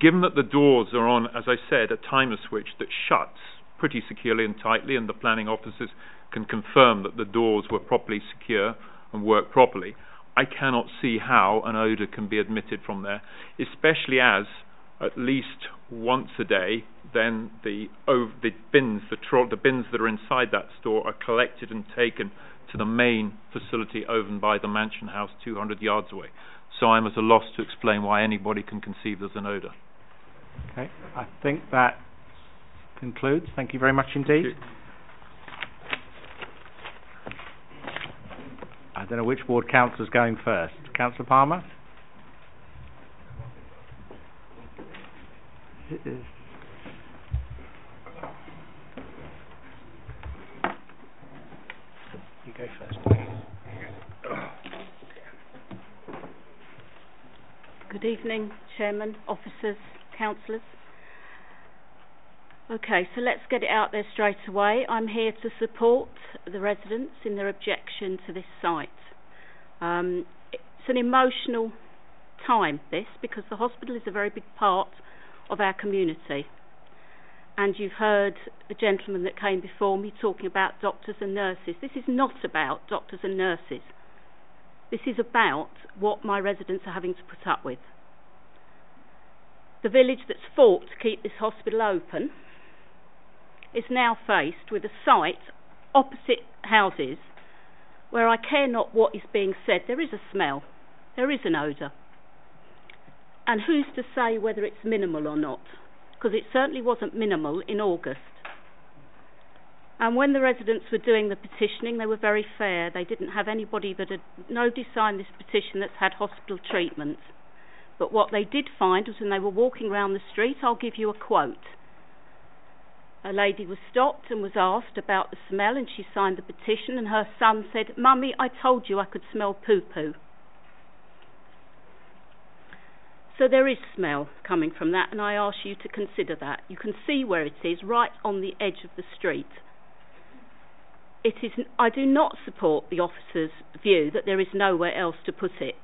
Given that the doors are on, as I said, a timer switch that shuts pretty securely and tightly, and the planning officers can confirm that the doors were properly secure and work properly, I cannot see how an odour can be admitted from there, especially as at least once a day then the bins that are inside that store are collected and taken to the main facility owned by the Mansion House 200 yards away. So I'm at a loss to explain why anybody can conceive there's an odour. Okay, I think that concludes. Thank you very much indeed. I don't know which ward councillor's going first. Councillor Palmer? You go first, please. Good evening, Chairman, officers, councillors. Okay, so let's get it out there straight away. I'm here to support the residents in their objection to this site. It's an emotional time, this, because the hospital is a very big part of our community. And you've heard the gentleman that came before me talking about doctors and nurses. This is not about doctors and nurses. This is about what my residents are having to put up with. The village that's fought to keep this hospital open is now faced with a site opposite houses where I care not what is being said. There is a smell. There is an odour. And who's to say whether it's minimal or not? Because it certainly wasn't minimal in August. And when the residents were doing the petitioning, they were very fair. They didn't have anybody that had, nobody signed this petition that's had hospital treatment. But what they did find was when they were walking around the street, I'll give you a quote. A lady was stopped and was asked about the smell, and she signed the petition, and her son said, "Mummy, I told you I could smell poo-poo." So there is smell coming from that, and I ask you to consider that. You can see where it is, right on the edge of the street. I do not support the officer's view that there is nowhere else to put it.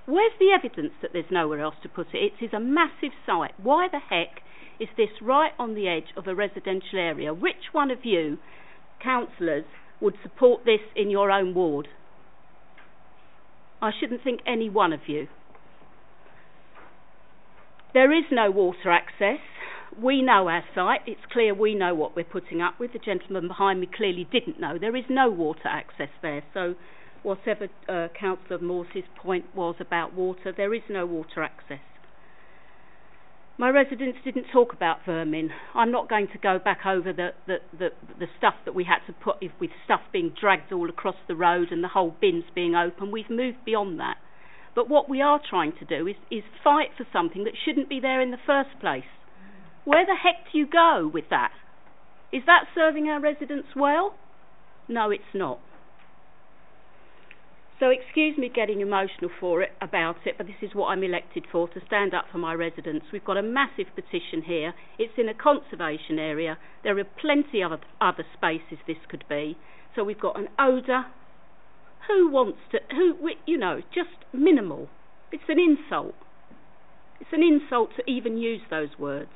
Where's the evidence that there's nowhere else to put it? It is a massive site. Why the heck is this right on the edge of a residential area? Which one of you, councillors, would support this in your own ward? I shouldn't think any one of you. There is no water access. We know our site. It's clear we know what we're putting up with. The gentleman behind me clearly didn't know. There is no water access there. So whatever Councillor Morse's point was about water, there is no water access. My residents didn't talk about vermin. I'm not going to go back over the stuff that we had to put with stuff being dragged all across the road and the whole bins being open. We've moved beyond that. But what we are trying to do is fight for something that shouldn't be there in the first place. Where the heck do you go with that? Is that serving our residents well? No, it's not. So So excuse me getting emotional about it, but this is what I'm elected for, to stand up for my residents. We've got a massive petition here. It's in a conservation area. There are plenty of other spaces this could be. So we've got an odour. Just minimal. It's an insult. It's an insult to even use those words.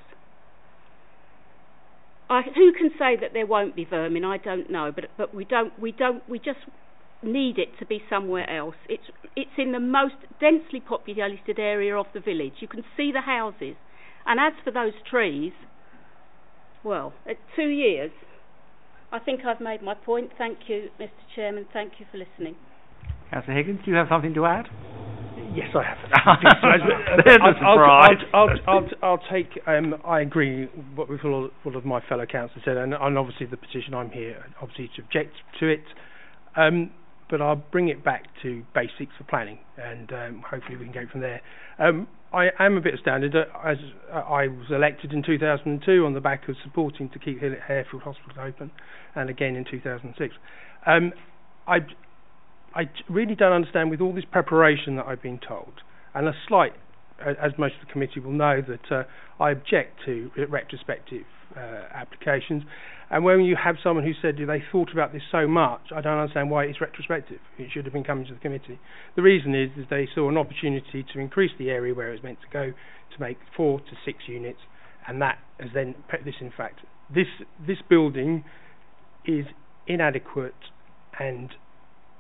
Who can say that there won't be vermin? I don't know, but we just need it to be somewhere else. It's in the most densely populated area of the village. You can see the houses. And as for those trees, well, at 2 years, I think I've made my point. Thank you, Mr. Chairman. Thank you for listening. Councillor Higgins, do you have something to add? Yes, I have. There's a surprise. I'll take. I agree with what of my fellow councillors said, and obviously the petition. I'm here, obviously, to object to it. But I'll bring it back to basics for planning, and hopefully we can go from there. I am a bit astounded as I was elected in 2002 on the back of supporting to keep Harefield Hospital open, and again in 2006. I really don't understand, with all this preparation that I've been told, and a slight, as most of the committee will know, that I object to retrospective applications. And when you have someone who said they thought about this so much, I don't understand why it's retrospective. It should have been coming to the committee. The reason is they saw an opportunity to increase the area where it was meant to go, to make 4 to 6 units, and that has then put this in fact. This building is inadequate, and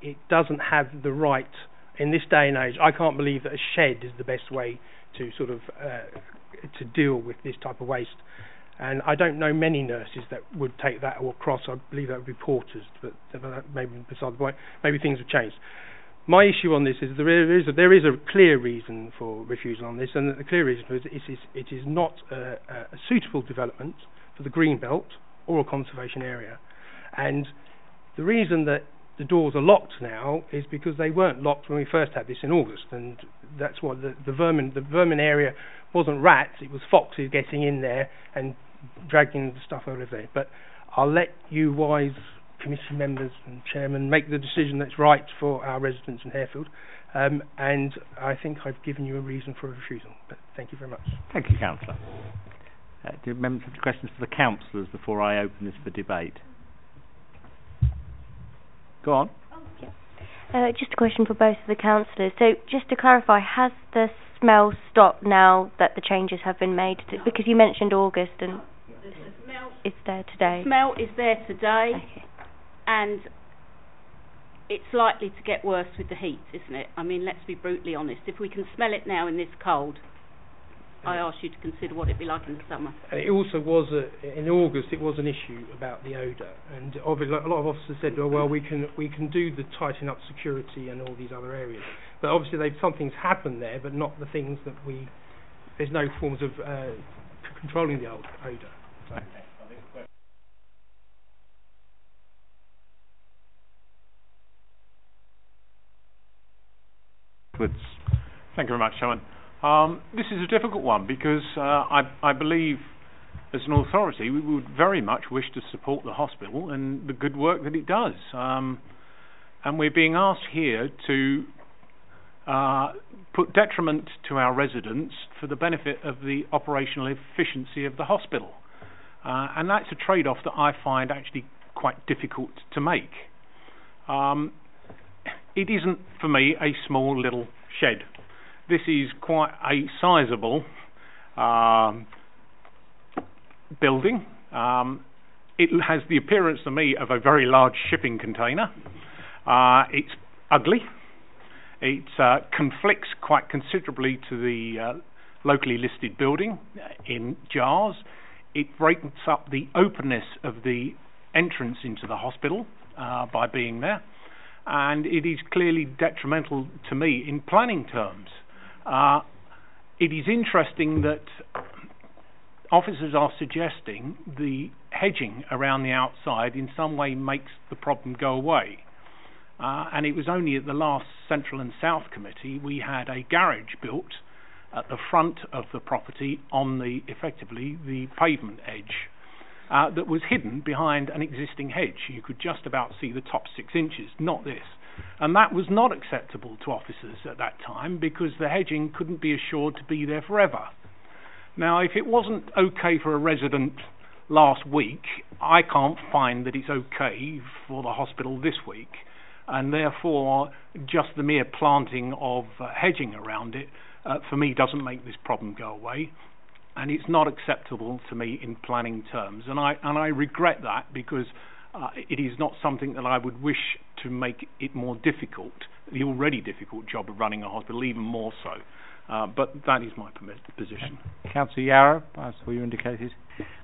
it doesn't have the right, in this day and age. I can't believe that a shed is the best way to sort of to deal with this type of waste. And I don't know many nurses that would take that or cross. I believe that would be porters, but maybe beside the point. Maybe things have changed. My issue on this is there is a clear reason for refusal on this, and the clear reason is it is not a suitable development for the green belt or a conservation area. And the reason that the doors are locked now is because they weren't locked when we first had this in August, and that's what the vermin area wasn't rats, it was foxes getting in there and dragging the stuff over there. But I'll let you wise committee members and chairman make the decision that's right for our residents in Harefield, and I think I've given you a reason for a refusal. But thank you very much. Thank you, councillor. Do members have questions for the councillors before I open this for debate? Go on. Just a question for both of the councillors. So, just to clarify, has the smell stopped now that the changes have been made? Because you mentioned August, and the smell is there today. The smell is there today, okay. And it's likely to get worse with the heat, isn't it? I mean, let's be brutally honest. If we can smell it now in this cold, I ask you to consider what it'd be like in the summer. And it also was in August. It was an issue about the odour, and a lot of officers said, "Oh, well, we can do the tightening up security and all these other areas." But obviously, something's happened there, but not the things that there's no forms of controlling the odour. So. Thank you very much, Chairman. This is a difficult one because I believe, as an authority, we would very much wish to support the hospital and the good work that it does. And we're being asked here to put detriment to our residents for the benefit of the operational efficiency of the hospital. And that's a trade-off that I find actually quite difficult to make. It isn't, for me, a small little shed. This is quite a sizable building. It has the appearance to me of a very large shipping container. It's ugly. It conflicts quite considerably to the locally listed building in jars. It breaks up the openness of the entrance into the hospital by being there. And it is clearly detrimental to me in planning terms. It is interesting that officers are suggesting the hedging around the outside in some way makes the problem go away. And it was only at the last Central and South Committee we had a garage built at the front of the property on effectively the pavement edge that was hidden behind an existing hedge. You could just about see the top 6 inches, not this. And that was not acceptable to officers at that time because the hedging couldn't be assured to be there forever. Now, if it wasn't okay for a resident last week, I can't find that it's okay for the hospital this week, and therefore just the mere planting of hedging around it for me doesn't make this problem go away, and it's not acceptable to me in planning terms, and I regret that because it is not something that I would wish to make it more difficult, the already difficult job of running a hospital, even more so. But that is my position. Councillor Yarrow, as you indicated.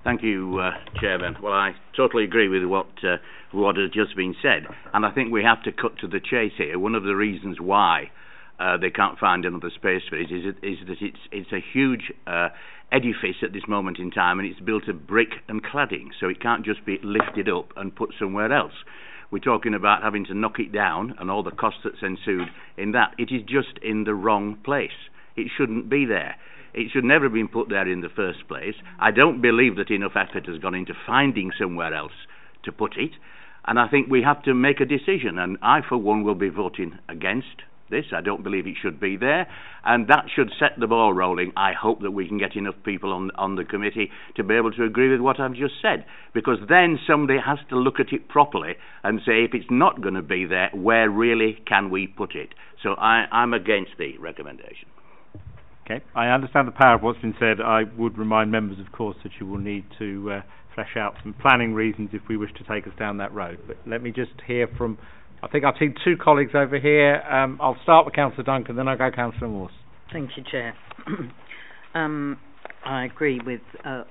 Thank you, Chairman. Well, I totally agree with what has just been said, and I think we have to cut to the chase here. One of the reasons why they can't find another space for it is that it's a huge edifice at this moment in time, and it's built of brick and cladding, so it can't just be lifted up and put somewhere else. We're talking about having to knock it down and all the costs that's ensued in that. It is just in the wrong place. It shouldn't be there. It should never have been put there in the first place. I don't believe that enough effort has gone into finding somewhere else to put it, and I think we have to make a decision, and I for one will be voting against this. I don't believe it should be there, and that should set the ball rolling. I hope that we can get enough people on the committee to be able to agree with what I've just said, because then somebody has to look at it properly and say, if it's not going to be there, where really can we put it? So I'm against the recommendation. Okay, I understand the power of what's been said. I would remind members, of course, that you will need to flesh out some planning reasons if we wish to take us down that road. But let me just hear from, I think I've seen two colleagues over here. I'll start with Councillor Duncan, then I'll go Councillor Morse. Thank you, Chair. I agree with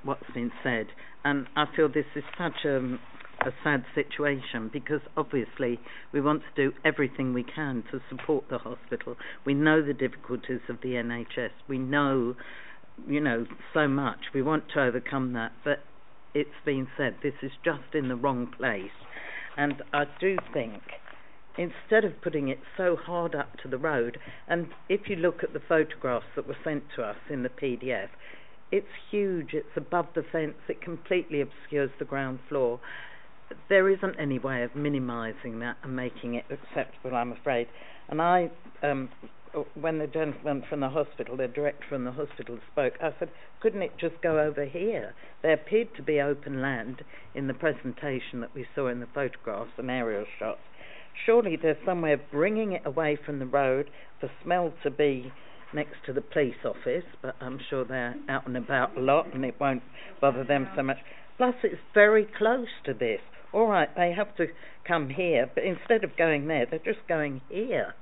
what's been said, and I feel this is such a sad situation because obviously we want to do everything we can to support the hospital. We know the difficulties of the NHS. We know, so much. We want to overcome that, but it's been said this is just in the wrong place, and I do think instead of putting it so hard up to the road, and if you look at the photographs that were sent to us in the PDF, it's huge, it's above the fence, it completely obscures the ground floor. There isn't any way of minimising that and making it acceptable, I'm afraid. And I, when the gentleman from the hospital, the director from the hospital spoke, I said, couldn't it just go over here? There appeared to be open land in the presentation that we saw in the photographs and aerial shots. Surely there's some way of bringing it away from the road, for smell to be next to the police office, but I'm sure they're out and about a lot and it won't bother them so much. Plus it's very close to this. All right, they have to come here, but instead of going there, they're just going here.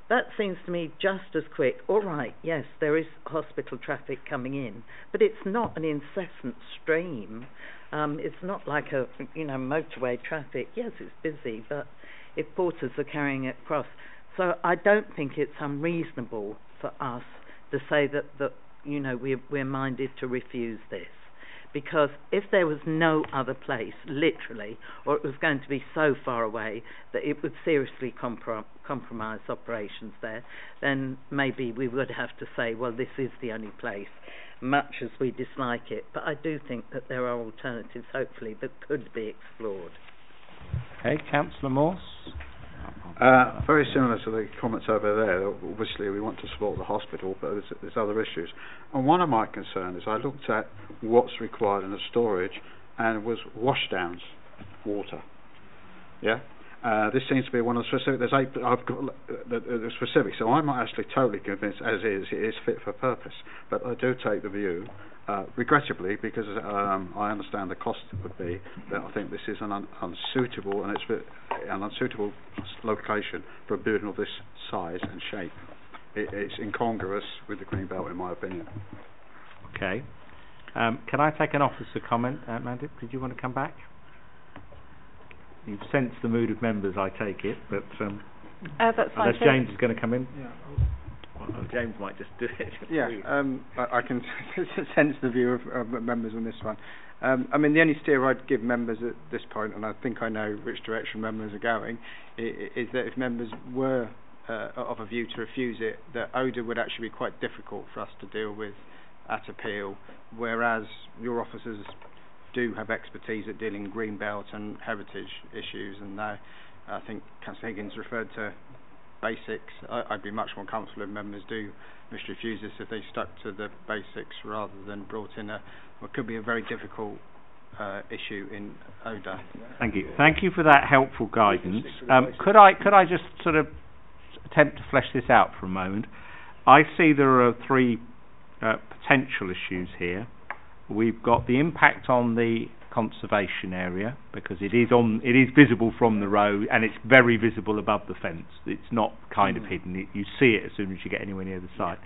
That seems to me just as quick. All right, yes, there is hospital traffic coming in, but it's not an incessant stream. It's not like a motorway traffic. Yes, it's busy, but if porters are carrying it across. So I don't think it's unreasonable for us to say that we're minded to refuse this. Because if there was no other place, literally, or it was going to be so far away that it would seriously compromise operations there, then maybe we would have to say, well, this is the only place, much as we dislike it. But I do think that there are alternatives, hopefully, that could be explored. Okay, Councillor Morse. Very similar to the comments over there. Obviously, we want to support the hospital, but there's other issues. And one of my concerns is I looked at what's required in the storage, and it was washdowns, water. Yeah. This seems to be one of the specific. There's 8. I've got the specific. So I'm not actually totally convinced, as is, it is fit for purpose. But I do take the view, regrettably, because I understand the cost would be, that I think this is an unsuitable, and it's an unsuitable location for a building of this size and shape. It's incongruous with the Green Belt, in my opinion. Okay. Can I take an officer comment, Mandy? Did you want to come back? You've sensed the mood of members, I take it, but that's fine. Unless James is going to come in. Yeah. Well, James might just do it. Yeah, I can sense the view of members on this one. I mean, the only steer I'd give members at this point, and I think I know which direction members are going, is that if members were of a view to refuse it, that odour would actually be quite difficult for us to deal with at appeal, whereas your officers do have expertise at dealing with green belt and heritage issues, and I think Councillor Higgins referred to basics. I'd be much more comfortable if members do wish to refuse this if they stuck to the basics rather than brought in what could be a very difficult issue in odour. Thank you. Thank you for that helpful guidance. Could I just sort of attempt to flesh this out for a moment? I see there are three potential issues here. We've got the impact on the conservation area, because it is visible from the road and it's very visible above the fence. It's not kind of hidden. You see it as soon as you get anywhere near the site.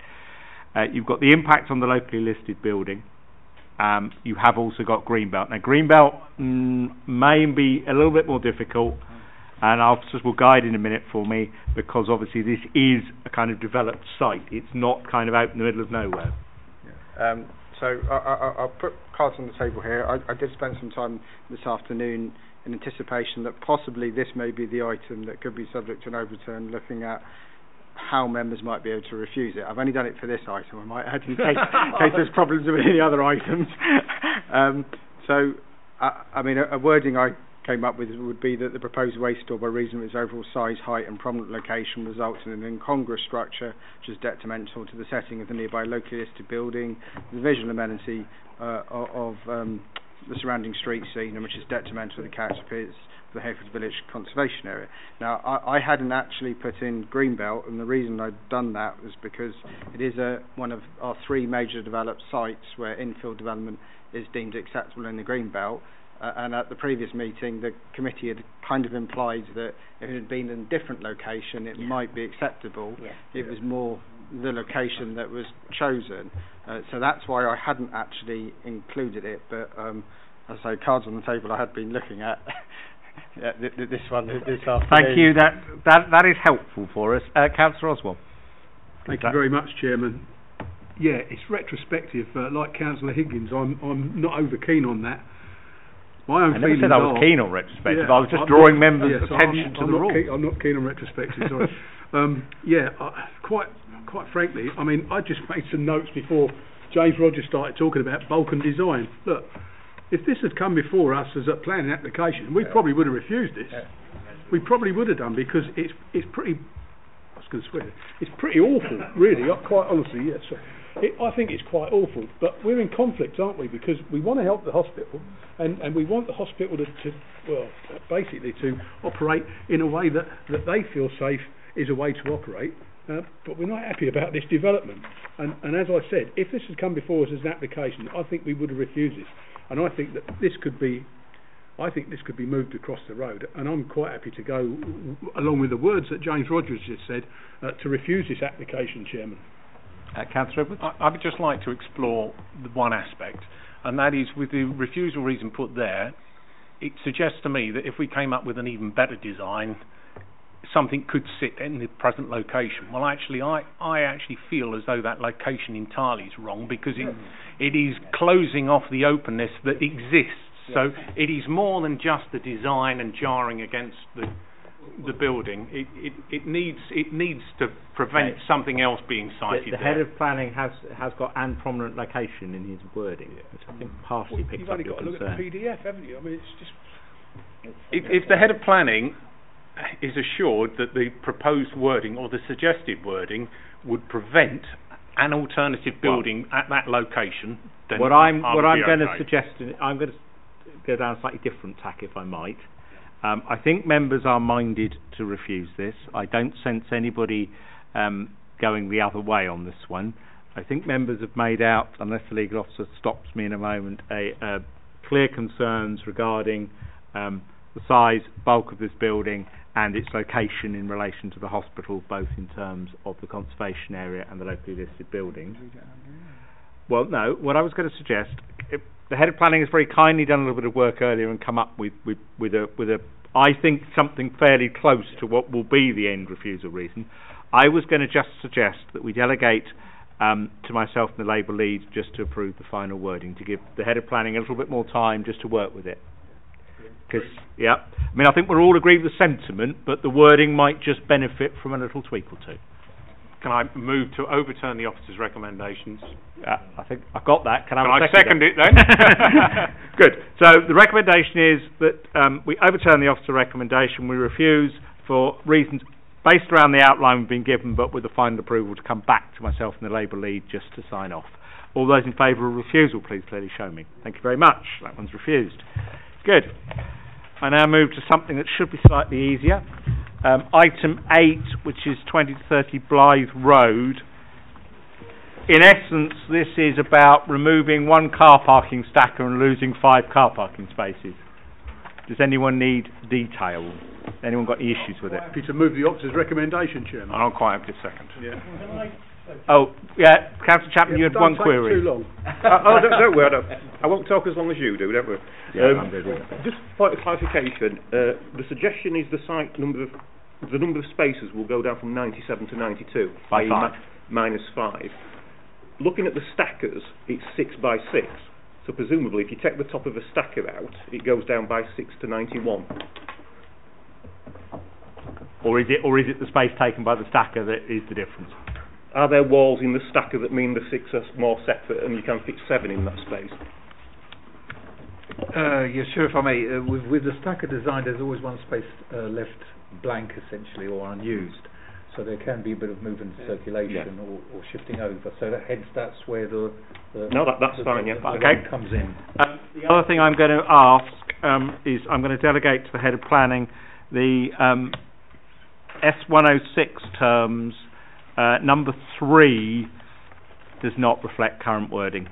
You've got the impact on the locally listed building. You have also got Greenbelt. Now Greenbelt may be a little bit more difficult, and officers will guide in a minute for me, because obviously this is a kind of developed site. It's not kind of out in the middle of nowhere. So I'll put cards on the table here. I did spend some time this afternoon in anticipation that possibly this may be the item that could be subject to an overturn, looking at how members might be able to refuse it. I've only done it for this item. I might add in case there's problems with any other items. I mean, a wording I came up with would be that the proposed waste store, by reason of its overall size, height and prominent location, results in an incongruous structure which is detrimental to the setting of the nearby locally listed building, the visual amenity of the surrounding street scene, and which is detrimental to the character appearance of the Harefield Village Conservation Area. Now, I hadn't actually put in Greenbelt, and the reason I'd done that was because it is one of our three major developed sites where infill development is deemed acceptable in the Greenbelt. And at the previous meeting, the committee had kind of implied that if it had been in a different location, it might be acceptable. It was more the location that was chosen. So that's why I hadn't actually included it. But as I say, cards on the table, I had been looking at this one this afternoon. Thank you. That is helpful for us. Councillor Oswald. Thank you very much, Chairman. Yeah, it's retrospective. Like Councillor Higgins, I'm not over keen on that. I never said I was keen on retrospective. I was just drawing members' attention to the rules. I'm not keen on retrospective. Sorry. Quite frankly, I mean, I just made some notes before James Rogers started talking about bulk and design. Look, if this had come before us as a planning application, we probably would have refused this. We probably would have done, because it's pretty. I was going to swear. It's pretty awful, really. Quite honestly, yes. I think it's quite awful, but we're in conflict, aren't we? Because we want to help the hospital, and we want the hospital basically to operate in a way that they feel safe is a way to operate. But we're not happy about this development. And as I said, if this had come before us as an application, I think we would have refused this. And I think that this could be moved across the road, and I'm quite happy to go along with the words that James Rogers just said to refuse this application, Chairman. Councillor Edwards? I would just like to explore one aspect, and that is, with the refusal reason put there, it suggests to me that if we came up with an even better design, something could sit in the present location. Well, actually, I actually feel as though that location entirely is wrong, because it is closing off the openness that exists. So it is more than just the design and jarring against the building. It needs to prevent something else being cited. The head of planning has got "and prominent location" in his wording, which I think partially picks up your concern. You've only got to look at the PDF, haven't you? I mean, it's just. If the head of planning is assured that the proposed wording or the suggested wording would prevent an alternative building at that location, then what I'm going to suggest, I'm going to go down a slightly different tack, if I might. I think members are minded to refuse this. I don't sense anybody going the other way on this one. I think members have made out, unless the legal officer stops me in a moment, clear concerns regarding the size, bulk of this building and its location in relation to the hospital, both in terms of the conservation area and the locally listed buildings. Well, no, what I was going to suggest, the head of planning has very kindly done a little bit of work earlier and come up with a I think something fairly close to what will be the end refusal reason. I was going to just suggest that we delegate to myself and the Labour lead just to approve the final wording, to give the head of planning a little bit more time just to work with it. Because, I mean, I think we're all agreed with the sentiment, but the wording might just benefit from a little tweak or two. Can I move to overturn the officer's recommendations? I think I've got that. Can I second it then? Good. So the recommendation is that we overturn the officer's recommendation. We refuse for reasons based around the outline we've been given, but with the final approval to come back to myself and the Labour lead just to sign off. All those in favour of refusal, please clearly show me. Thank you very much. That one's refused. Good. I now move to something that should be slightly easier. Item 8, which is 20 to 30 Blythe Road. In essence, this is about removing one car parking stacker and losing 5 car parking spaces. Does anyone need detail? Anyone got any issues with it? Happy to move the officer's recommendation, Chairman. I'll quite happy to second. Yeah. Oh, yeah, Councillor Chapman, you had one query. Too long. Don't worry, I won't talk as long as you do, don't worry. Yeah, I'm good. Just point of clarification, the suggestion is the number of spaces will go down from 97 to 92. By 5. Minus 5. Looking at the stackers, it's 6 by 6. So presumably, if you take the top of a stacker out, it goes down by 6 to 91. Or is it the space taken by the stacker that is the difference? Are there walls in the stacker that mean the 6 are more separate and you can fit 7 in that space? Yes, sure, if I may. With the stacker design, there's always one space left blank, essentially, or unused. So there can be a bit of movement and circulation or shifting over. So hence that's where the that's fine, yeah. Okay. Comes in. The other thing I'm going to ask is I'm going to delegate to the head of planning the S106 terms. Number 3 does not reflect current wording.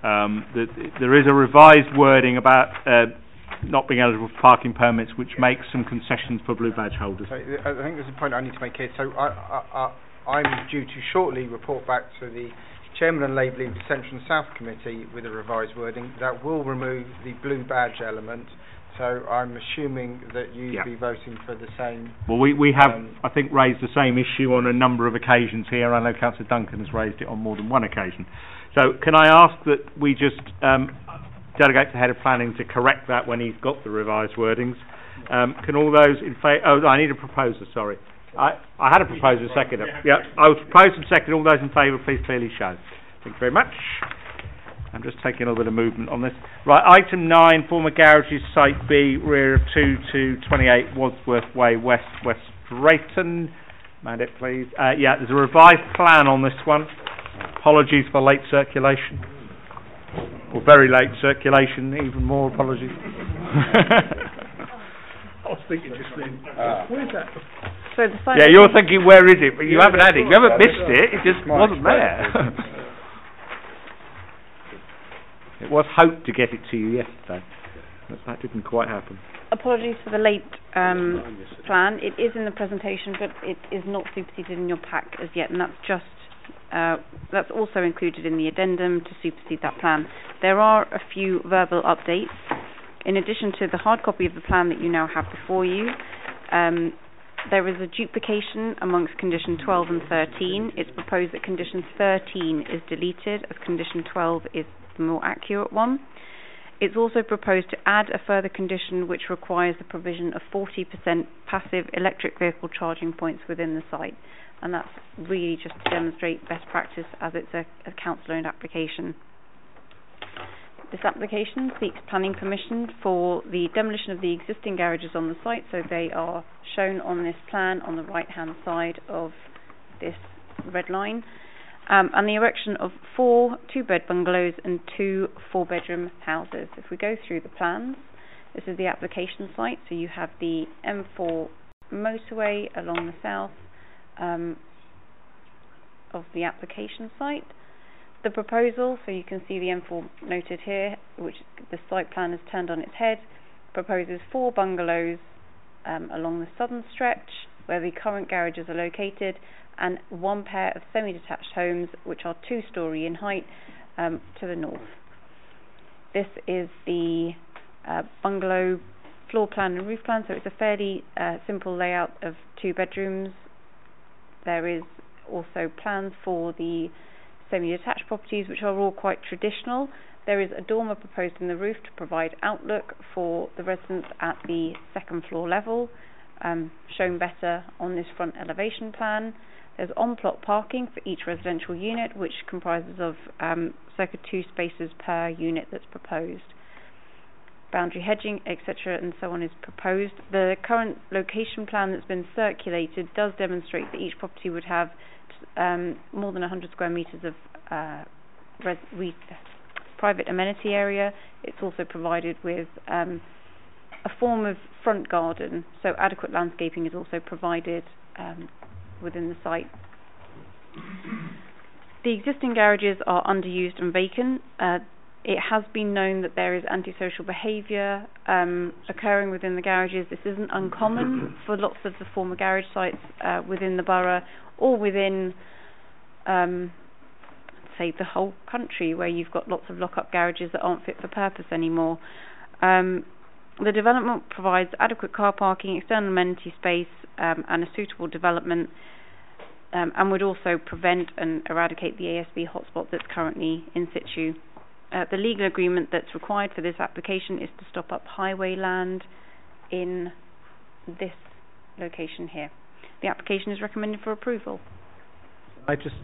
There is a revised wording about not being eligible for parking permits, which makes some concessions for blue badge holders. So, I think there's a point I need to make here. So I'm due to shortly report back to the Chairman and Labour League Central and South Committee with a revised wording that will remove the blue badge element. So I'm assuming that you'd be voting for the same. Well, we have, I think, raised the same issue on a number of occasions here. I know Councillor Duncan has raised it on more than one occasion. So can I ask that we just delegate to the head of planning to correct that when he's got the revised wordings? Can all those in favour... Oh, I need a proposer, sorry. I had a proposer second. Yeah, I was proposed and second. All those in favour, please clearly show. Thank you very much. I'm just taking a little bit of movement on this. Right, item 9, former garages, site B, rear of 2 to 28 Wordsworth Way, West Drayton. Mandate, please. Yeah, there's a revised plan on this one. Apologies for late circulation. Or very late circulation, even more apologies. I was thinking just then, where's that? So the yeah, you're thinking, where is it? But you haven't had it. You haven't missed it. It just wasn't there. It was hoped to get it to you yesterday, but that didn't quite happen. Apologies for the late plan. It is in the presentation, but it is not superseded in your pack as yet, and that's just that's also included in the addendum to supersede that plan. There are a few verbal updates. In addition to the hard copy of the plan that you now have before you, there is a duplication amongst condition 12 and 13. It's proposed that condition 13 is deleted, as condition 12 is the more accurate one. It's also proposed to add a further condition which requires the provision of 40% passive electric vehicle charging points within the site, and that's really just to demonstrate best practice as it's a council-owned application. This application seeks planning permission for the demolition of the existing garages on the site, so they are shown on this plan on the right-hand side of this red line, and the erection of 4 two-bed bungalows and 2 4-bedroom houses. If we go through the plans, this is the application site, so you have the M4 motorway along the south of the application site. The proposal, so you can see the M4 noted here, which the site plan has turned on its head, proposes 4 bungalows along the southern stretch where the current garages are located, and 1 pair of semi-detached homes which are 2-storey in height to the north. This is the bungalow floor plan and roof plan, so it's a fairly simple layout of 2 bedrooms. There is also plans for the semi-detached properties, which are all quite traditional. There is a dormer proposed in the roof to provide outlook for the residents at the 2nd floor level, shown better on this front elevation plan. There's on-plot parking for each residential unit, which comprises of circa 2 spaces per unit that's proposed. boundary hedging, etc., and so on is proposed. The current location plan that's been circulated does demonstrate that each property would have more than 100 square metres of private amenity area. It's also provided with a form of front garden, so adequate landscaping is also provided within the site. The existing garages are underused and vacant. It has been known that there is antisocial behaviour occurring within the garages. This isn't uncommon for lots of the former garage sites within the borough, or within, say, the whole country, where you've got lots of lock-up garages that aren't fit for purpose anymore. The development provides adequate car parking, external amenity space, and a suitable development, and would also prevent and eradicate the ASB hotspot that's currently in situ. The legal agreement that's required for this application is to stop up highway land in this location here. The application is recommended for approval. I just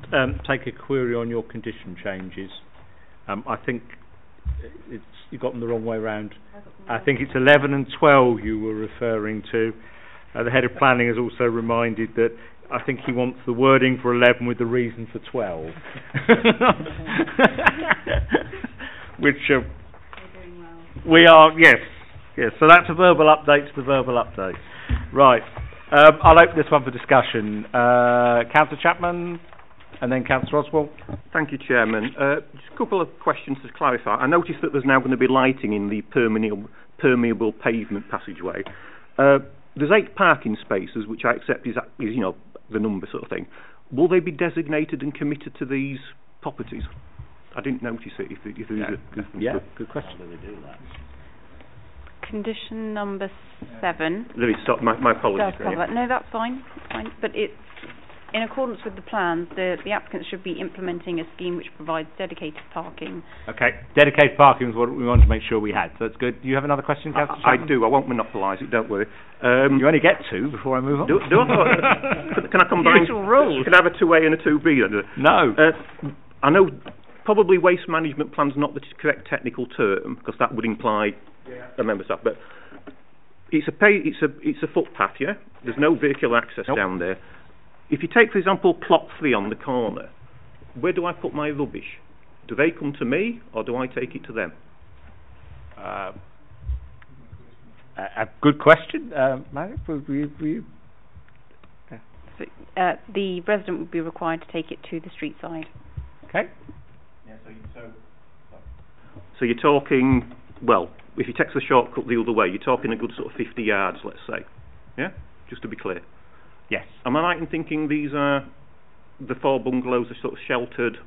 take a query on your condition changes. I think you've got them the wrong way round. I think it's 11 and 12 you were referring to. The head of planning has also reminded that I think he wants the wording for 11 with the reason for 12. Which we are, yes. So that's a verbal update to the verbal update. Right. I'll open this one for discussion. Councillor Chapman, and then Councillor Oswald. Thank you, Chairman. Just a couple of questions to clarify. I noticed that there's now going to be lighting in the permeable pavement passageway. There's 8 parking spaces, which I accept is the number sort of thing. Will they be designated and committed to these properties? I didn't notice it. If there is good question. How do they do that? Condition number 7. Let me stop. My apologies. No, that's fine. But it's in accordance with the plans. The applicant should be implementing a scheme which provides dedicated parking. Okay, dedicated parking is what we wanted to make sure we had. So that's good. Do you have another question, Councillor Chapman? I do. I won't monopolise it. Don't worry. You only get 2 before I move on. Do I? Can I combine? Usual rules. Can I have a 2A and a 2B? No. I know probably waste management plan's not the correct technical term, because that would imply a member staff, but it's a footpath, yeah? There's no vehicular access down there. If you take, for example, plot 3 on the corner, where do I put my rubbish? Do they come to me, or do I take it to them? A good question. Mary, the resident would be required to take it to the street side. Okay. So you're talking, well, if you take the shortcut the other way, you're talking a good sort of 50 yards, let's say. Yeah? Just to be clear. Yes. Am I right in thinking these are, the 4 bungalows are sort of sheltered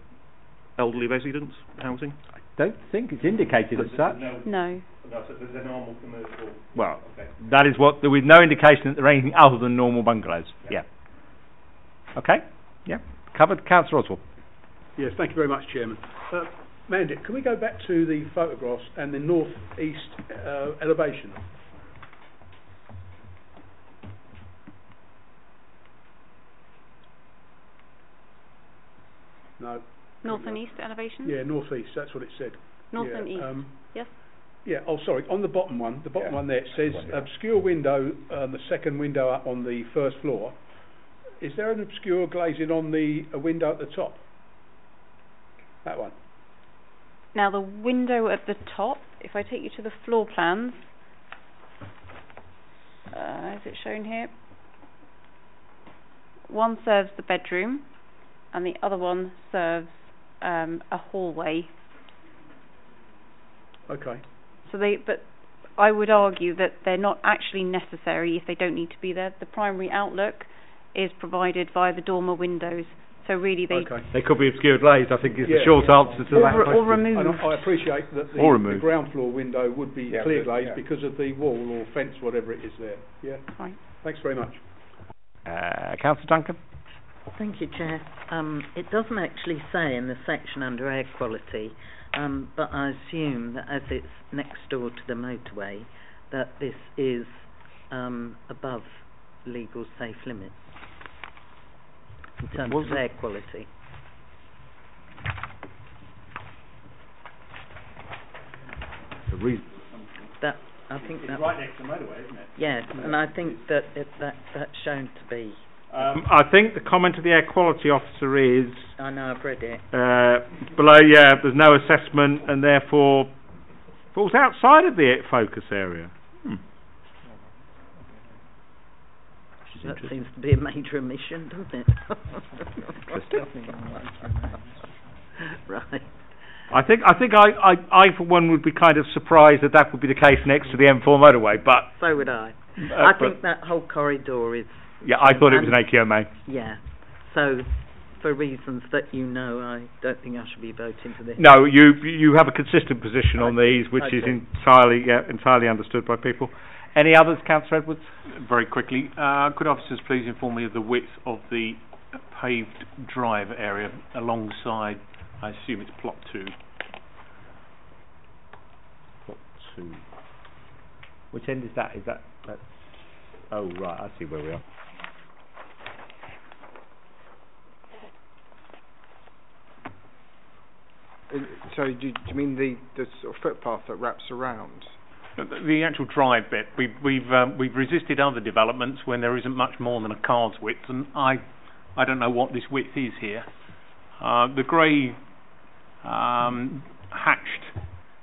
elderly residents housing? I don't think it's indicated as such. No. There's a normal commercial... Well, that is what, with no indication that they're anything other than normal bungalows. Yeah. Okay. Yeah. Covered. Councillor Oswald. Yes, thank you very much, Chairman. Mandit, can we go back to the photographs and the north-east elevation? No. North and east elevation? Yeah, north-east, that's what it said. North and east, yes? Yeah, oh sorry, on the bottom one there, it says obscure window, the second window up on the first floor. Is there an obscure glazing on the window at the top? That one. Now the window at the top, if I take you to the floor plans, is it shown here? One serves the bedroom and the other one serves a hallway. Okay. So but I would argue that they're not actually necessary if they don't need to be there. The primary outlook is provided via the dormer windows. So really they could be obscure glazed, I think is the short answer to that question. Or removed. And I appreciate that the ground floor window would be clear glazed because of the wall or fence, whatever it is there. Yeah. Right. Thanks very much. Councillor Duncan. Thank you, Chair. It doesn't actually say in the section under air quality, but I assume that as it's next door to the motorway, that this is above legal safe limits in terms of air quality. that I think it's that right next to the motorway, isn't it? yes, and I think that that's shown to be. I think the comment of the air quality officer is. I know, I've read it. Below, there's no assessment and therefore falls outside of the focus area. That seems to be a major omission, doesn't it? Right. I think I for one would be kind of surprised that would be the case next to the M4 motorway, but so would I. I think that whole corridor is. Yeah, I thought it was an AQO main. Yeah. So, for reasons that you know, I don't think I should be voting for this. No, you have a consistent position on these, which is entirely understood by people. Any others, Councillor Edwards? Very quickly, could officers please inform me of the width of the paved drive area alongside, I assume it's plot 2. Plot 2. Which end is that? That's... Oh, right, I see where we are. So do you mean the sort of footpath that wraps around? The actual drive bit. We've resisted other developments when there isn't much more than a car's width, and I don't know what this width is here. The grey hatched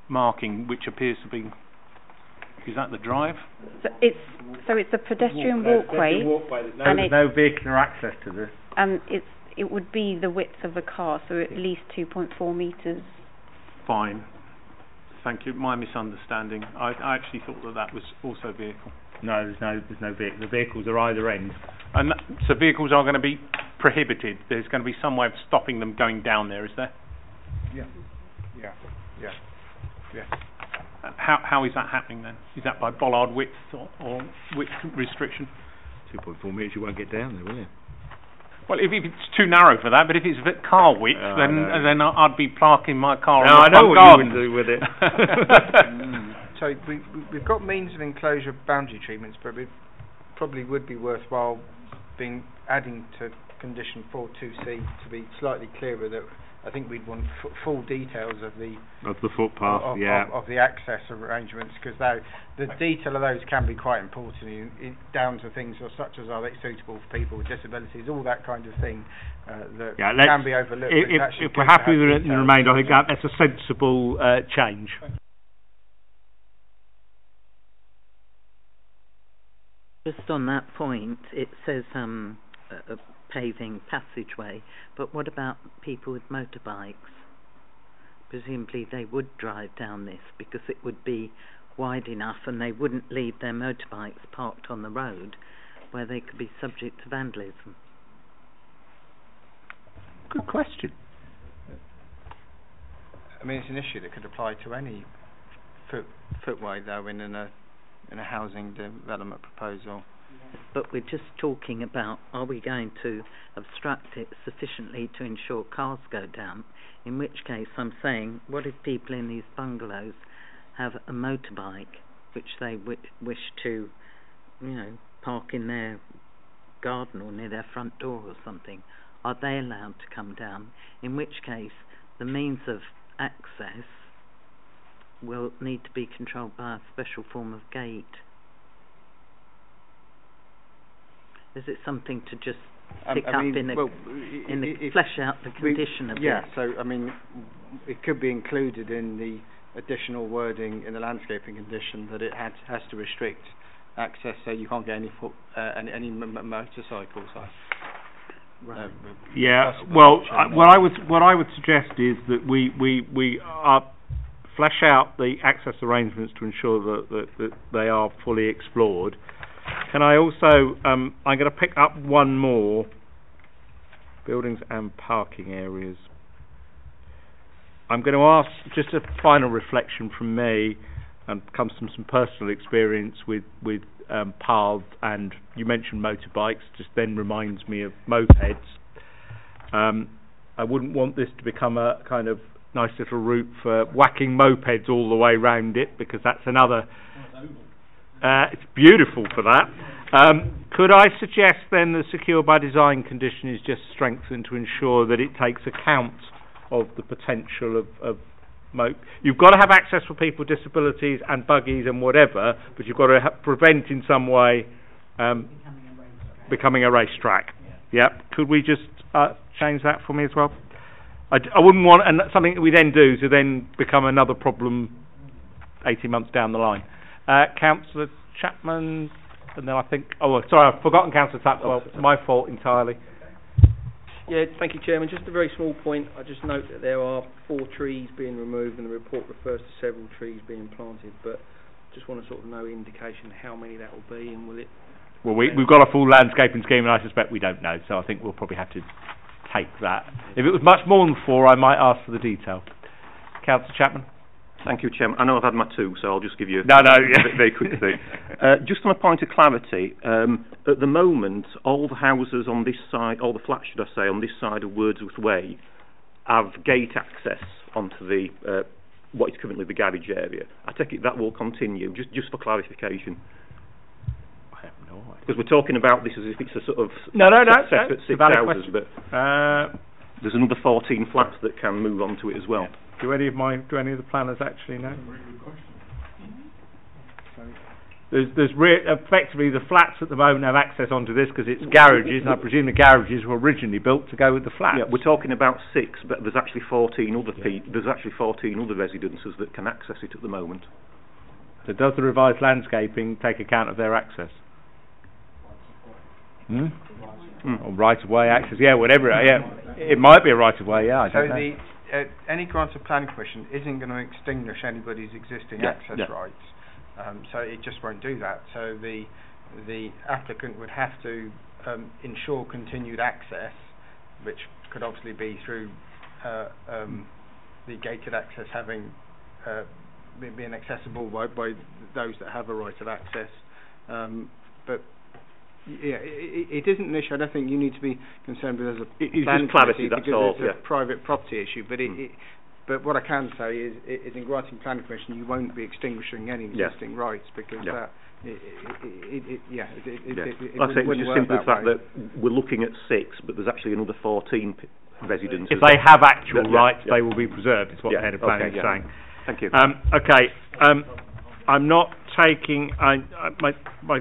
marking, which appears to be, is that the drive? So it's a pedestrian walkway. There's no vehicular access to this. And it would be the width of a car, so at least 2.4 metres. Fine. Thank you. My misunderstanding. I actually thought that was also vehicle. No, there's no vehicle. The vehicles are either end. And so vehicles are going to be prohibited. There's going to be some way of stopping them going down there, is there? Yeah. How is that happening then? Is that by bollard width or width restriction? 2.4 metres, you won't get down there, will you? Well, if it's too narrow for that, but if it's car width, then I'd be parking my car on the I know what garden. you would do with it. So we've got means of enclosure boundary treatments, but it probably would be worthwhile adding to condition 4.2c to be slightly clearer that I think we'd want full details of the footpath, of the access arrangements, because the detail of those can be quite important, down to things such as are they suitable for people with disabilities, all that kind of thing that can be overlooked. If we're happy with it in the remainder, I think that's a sensible change. Just on that point, it says paving passageway, but what about people with motorbikes? Presumably they would drive down this because it would be wide enough and they wouldn't leave their motorbikes parked on the road where they could be subject to vandalism. Good question. I mean, it's an issue that could apply to any footway though in a housing development proposal. But we're just talking about, are we going to obstruct it sufficiently to ensure cars go down? In which case I'm saying, what if people in these bungalows have a motorbike which they wish to, park in their garden or near their front door or something? Are they allowed to come down? In which case the means of access will need to be controlled by a special form of gate. Is it something to just pick up flesh out the condition of yeah, it? so I mean, it could be included in the additional wording in the landscaping condition that it has to restrict access, so you can't get any motorcycles. Right. What I would suggest is that we flesh out the access arrangements to ensure that they are fully explored. Can I also, I'm going to pick up one more, buildings and parking areas. I'm going to ask, just a final reflection from me, and comes from some personal experience with paths, and you mentioned motorbikes, just then reminds me of mopeds. I wouldn't want this to become a kind of nice little route for whacking mopeds all the way round it, because that's another... it's beautiful for that. Could I suggest then the secure by design condition is just strengthened to ensure that it takes account of the potential of You've got to have access for people with disabilities and buggies and whatever, but you've got to prevent in some way becoming a racetrack. Yep. Could we just change that for me as well? I wouldn't want something that we then do to then become another problem 18 months down the line. Councillor Chapman, and then I think... Oh, sorry, I've forgotten Councillor Tapwell. It's my fault entirely. Yeah, thank you, Chairman. Just a very small point. I just note that there are 4 trees being removed, and the report refers to several trees being planted, but just want to sort of know indication how many that will be, and will it... Well, we've got a full landscaping scheme, and I suspect we don't know, so I think we'll probably have to take that. If it was much more than 4, I might ask for the detail. Councillor Chapman. Thank you, Chairman. I know I've had my 2, so I'll just give you a very quick thing. Just on a point of clarity, at the moment, all the houses on this side, all the flats, should I say, on this side of Wordsworth Way, have gate access onto the what is currently the garage area. I take it that will continue, just for clarification. I have no idea. Because we're talking about this as if it's a sort of separate 6 houses, but there's another 14 flats that can move onto it as well. Do any of the planners actually know? There's effectively the flats at the moment have access onto this because it's garages, and I presume the garages were originally built to go with the flats. Yeah, we're talking about 6, but there's actually 14 other there's actually 14 other residences that can access it at the moment. So does the revised landscaping take account of their access? Or right of way access? Yeah, whatever. Yeah, it might be a right of way. Yeah, I don't know. Any grant of planning permission isn't going to extinguish anybody's existing access rights, so it just won't do that. So the applicant would have to ensure continued access, which could obviously be through the gated access having being accessible by those that have a right of access, but. Yeah, it isn't an issue. I don't think you need to be concerned with as a planning clarity, that's all. It's a private property issue. But but what I can say is in granting planning permission, you won't be extinguishing any existing rights because that. I think it's just simply the fact that we're looking at 6, but there's actually another 14 residences. If they have actual rights, they will be preserved. Is what the head of planning is saying. Thank you. I'm not taking my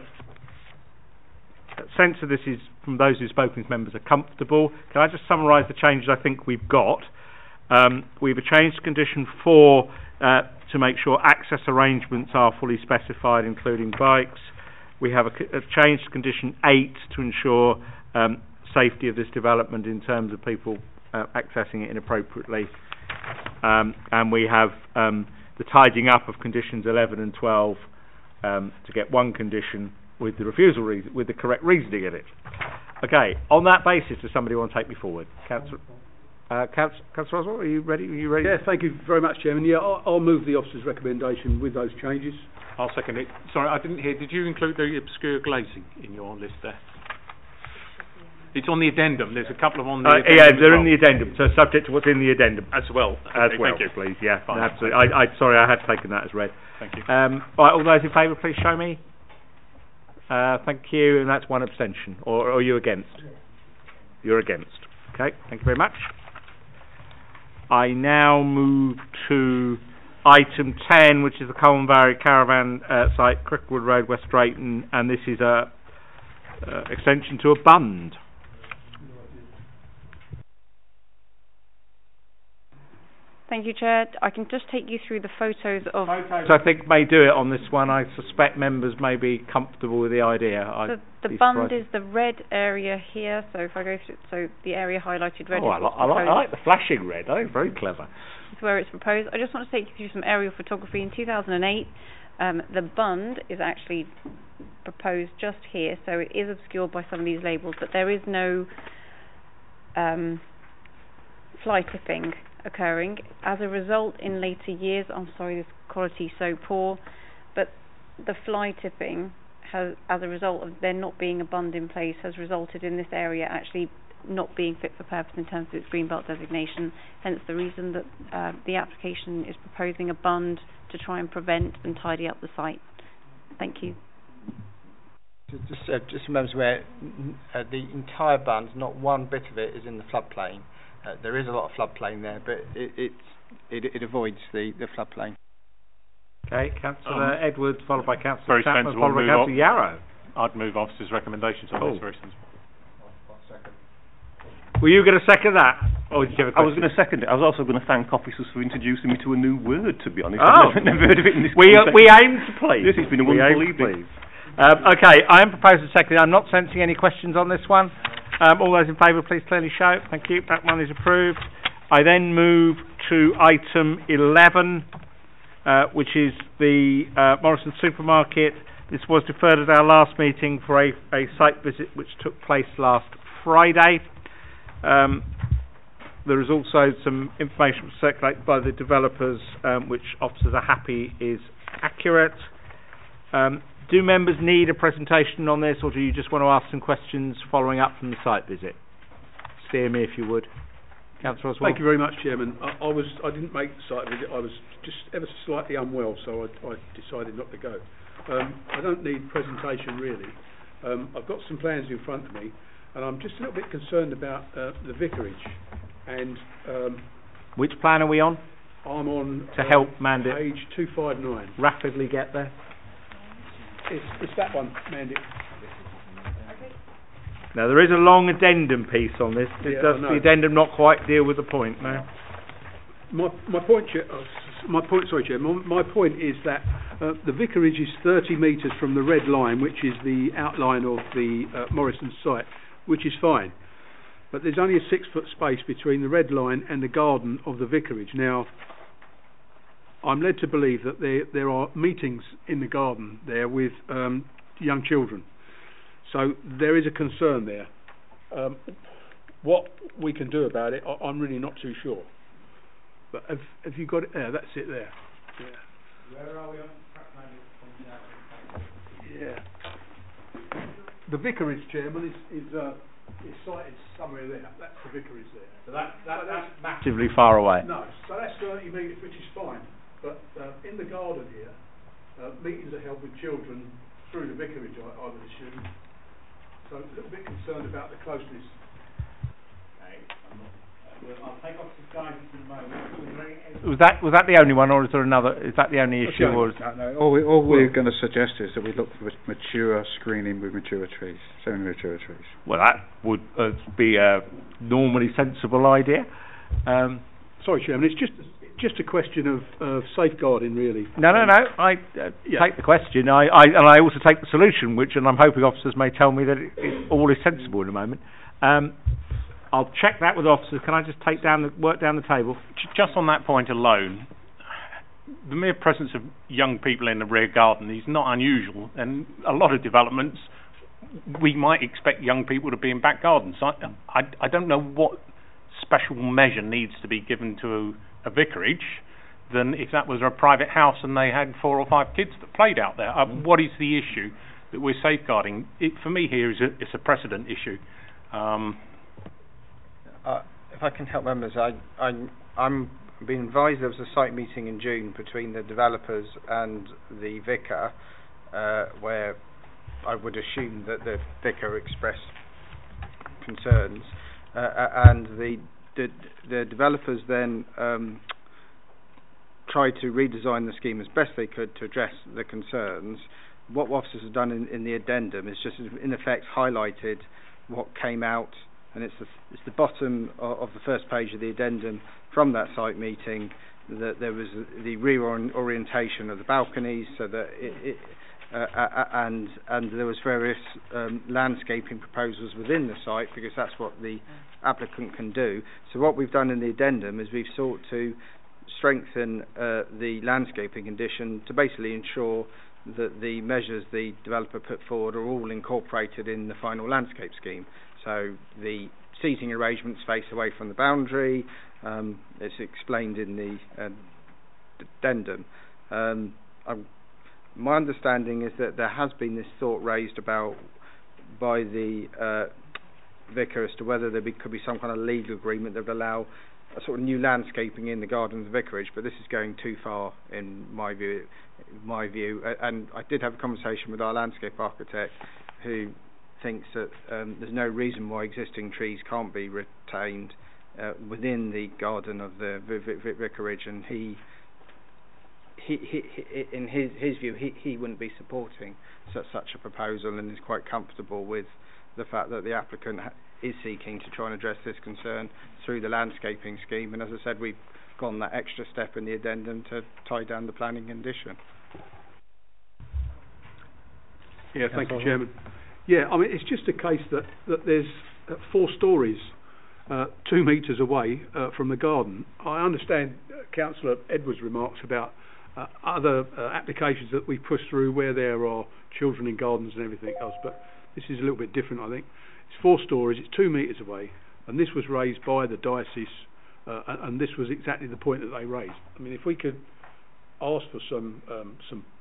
sense of this is from those who've spoken as members are comfortable. Can I just summarise the changes I think we've got? We've changed condition 4 to make sure access arrangements are fully specified, including bikes. We have a changed condition 8 to ensure safety of this development in terms of people accessing it inappropriately. And we have the tidying up of conditions 11 and 12 to get one condition with the refusal reason, with the correct reasoning in it. Okay, on that basis, does somebody want to take me forward? Councillor Oswald, are you ready? Yeah, thank you very much, Chairman. Yeah, I'll move the officer's recommendation with those changes. I'll second it. Sorry, I didn't hear. Did you include the obscure glazing in your list there? It's on the addendum. There's a couple of on the addendum. Yeah, they're in the addendum, so subject to what's in the addendum. As well. Okay, thank you. Please. Yeah, fine. Absolutely. Sorry, I had taken that as read. Thank you. Right, all those in favour, please show me. Thank you, and that's one abstention. Or are you against? You're against. Okay, thank you very much. I now move to item 10, which is the Colne Valley Caravan site, Cricklewood Road, West Drayton, and this is a extension to a bund. Thank you, Chair. I can just take you through the photos of... So I think may do it on this one. I suspect members may be comfortable with the idea. The bund is the red area here, so if I go through... So the area highlighted red is I like the flashing red. I think it's very clever. It's where it's proposed. I just want to take you through some aerial photography. In 2008, the bund is actually proposed just here, so it is obscured by some of these labels, but there is no fly tipping occurring. As a result, in later years, I'm sorry this quality is so poor, but the fly tipping has, as a result of there not being a bund in place, has resulted in this area actually not being fit for purpose in terms of its greenbelt designation. Hence the reason that the application is proposing a bund to try and prevent and tidy up the site. Thank you. Just remember where the entire bund, not one bit of it, is in the floodplain. There is a lot of floodplain there, but it avoids the floodplain. Okay, Councillor Edwards, followed by Councillor Very Chapman, sensible. followed by Councillor Yarrow. I'd move officers' recommendations on this. Very sensible. Were you going to second that? Or did you have a question? I was going to second it. I was also going to thank officers for introducing me to a new word, to be honest. Oh. I've never heard of it in this we context. aim to please. This has been a wonderful evening. Okay, I am proposing second. I'm not sensing any questions on this one. All those in favour, please clearly show. Thank you. That one is approved. I then move to item 11, which is the Morrison supermarket. This was deferred at our last meeting for a site visit which took place last Friday. There is also some information circulated by the developers which officers are happy is accurate. Do members need a presentation on this, or do you just want to ask some questions following up from the site visit? Steer me if you would. Councillor Oswald. Thank you very much, Chairman. I didn't make the site visit. I was just ever so slightly unwell, so I decided not to go. I don't need a presentation really. I've got some plans in front of me, and I'm just a little bit concerned about the vicarage. And which plan are we on? I'm on to help Mandip. Page 259. Rapidly get there. It's that one, Mandip. Now there is a long addendum piece on this. Does the addendum not quite deal with the point? No. My point, Chair. My point is that the vicarage is 30 metres from the red line, which is the outline of the Morrison site, which is fine. But there's only a 6-foot space between the red line and the garden of the vicarage. Now, I'm led to believe that there are meetings in the garden there with young children. So there is a concern there. What we can do about it, I'm really not too sure. But have you got it there? That's it there. Yeah. Where are we on? Yeah. The vicarage, Chairman, is cited somewhere there. That's the vicarage there. So that's massively far away. No, so that's 30 metres, which is fine. But in the garden here, meetings are held with children through the vicarage, I would assume. So I'm a little bit concerned about the closeness. I'll take off the guidance in a moment. Was that the only one, or is there another? Is that the only issue? Or no. All we're going to suggest is that we look for mature screening with mature trees, semi-mature trees. Well, that would be a normally sensible idea. Sorry, Chairman, it's just a question of safeguarding, really. No. I take the question. I also take the solution, and I'm hoping officers may tell me that all is sensible in a moment. I'll check that with officers. Can I just work down the table? Just on that point alone, the mere presence of young people in the rear garden is not unusual, and a lot of developments we might expect young people to be in back gardens. I don't know what special measure needs to be given to a vicarage than if that was a private house and they had 4 or 5 kids that played out there. What is the issue that we're safeguarding? For me here it's a precedent issue. If I can help members, I'm being advised there was a site meeting in June between the developers and the vicar, where I would assume that the vicar expressed concerns, and the developers then tried to redesign the scheme as best they could to address the concerns. What officers have done in the addendum is just in effect highlighted what came out, and it's the bottom of the first page of the addendum from that site meeting, that there was the reorientation of the balconies, so that and there was various landscaping proposals within the site, because that's what the applicant can do. So what we've done in the addendum is we've sought to strengthen the landscaping condition to basically ensure that the measures the developer put forward are all incorporated in the final landscape scheme. So the seating arrangements face away from the boundary, it's explained in the addendum. My understanding is that there has been this thought raised by the vicar as to whether there could be some kind of legal agreement that would allow a sort of new landscaping in the garden of the vicarage, but this is going too far in my view. And I did have a conversation with our landscape architect, who thinks that there's no reason why existing trees can't be retained within the garden of the vicarage, and he in his view, he wouldn't be supporting such a proposal, and is quite comfortable with the fact that the applicant is seeking to try and address this concern through the landscaping scheme. And as I said, we've gone that extra step in the addendum to tie down the planning condition. Yeah, thank you, Chairman. Yeah, I mean, it's just a case that there's 4 stories 2 metres away from the garden. I understand Councillor Edwards' remarks about other applications that we push through where there are children in gardens and everything else, but this is a little bit different, I think. It's 4 stories, it's 2 metres away, and this was raised by the diocese, and this was exactly the point that they raised. I mean, if we could ask for some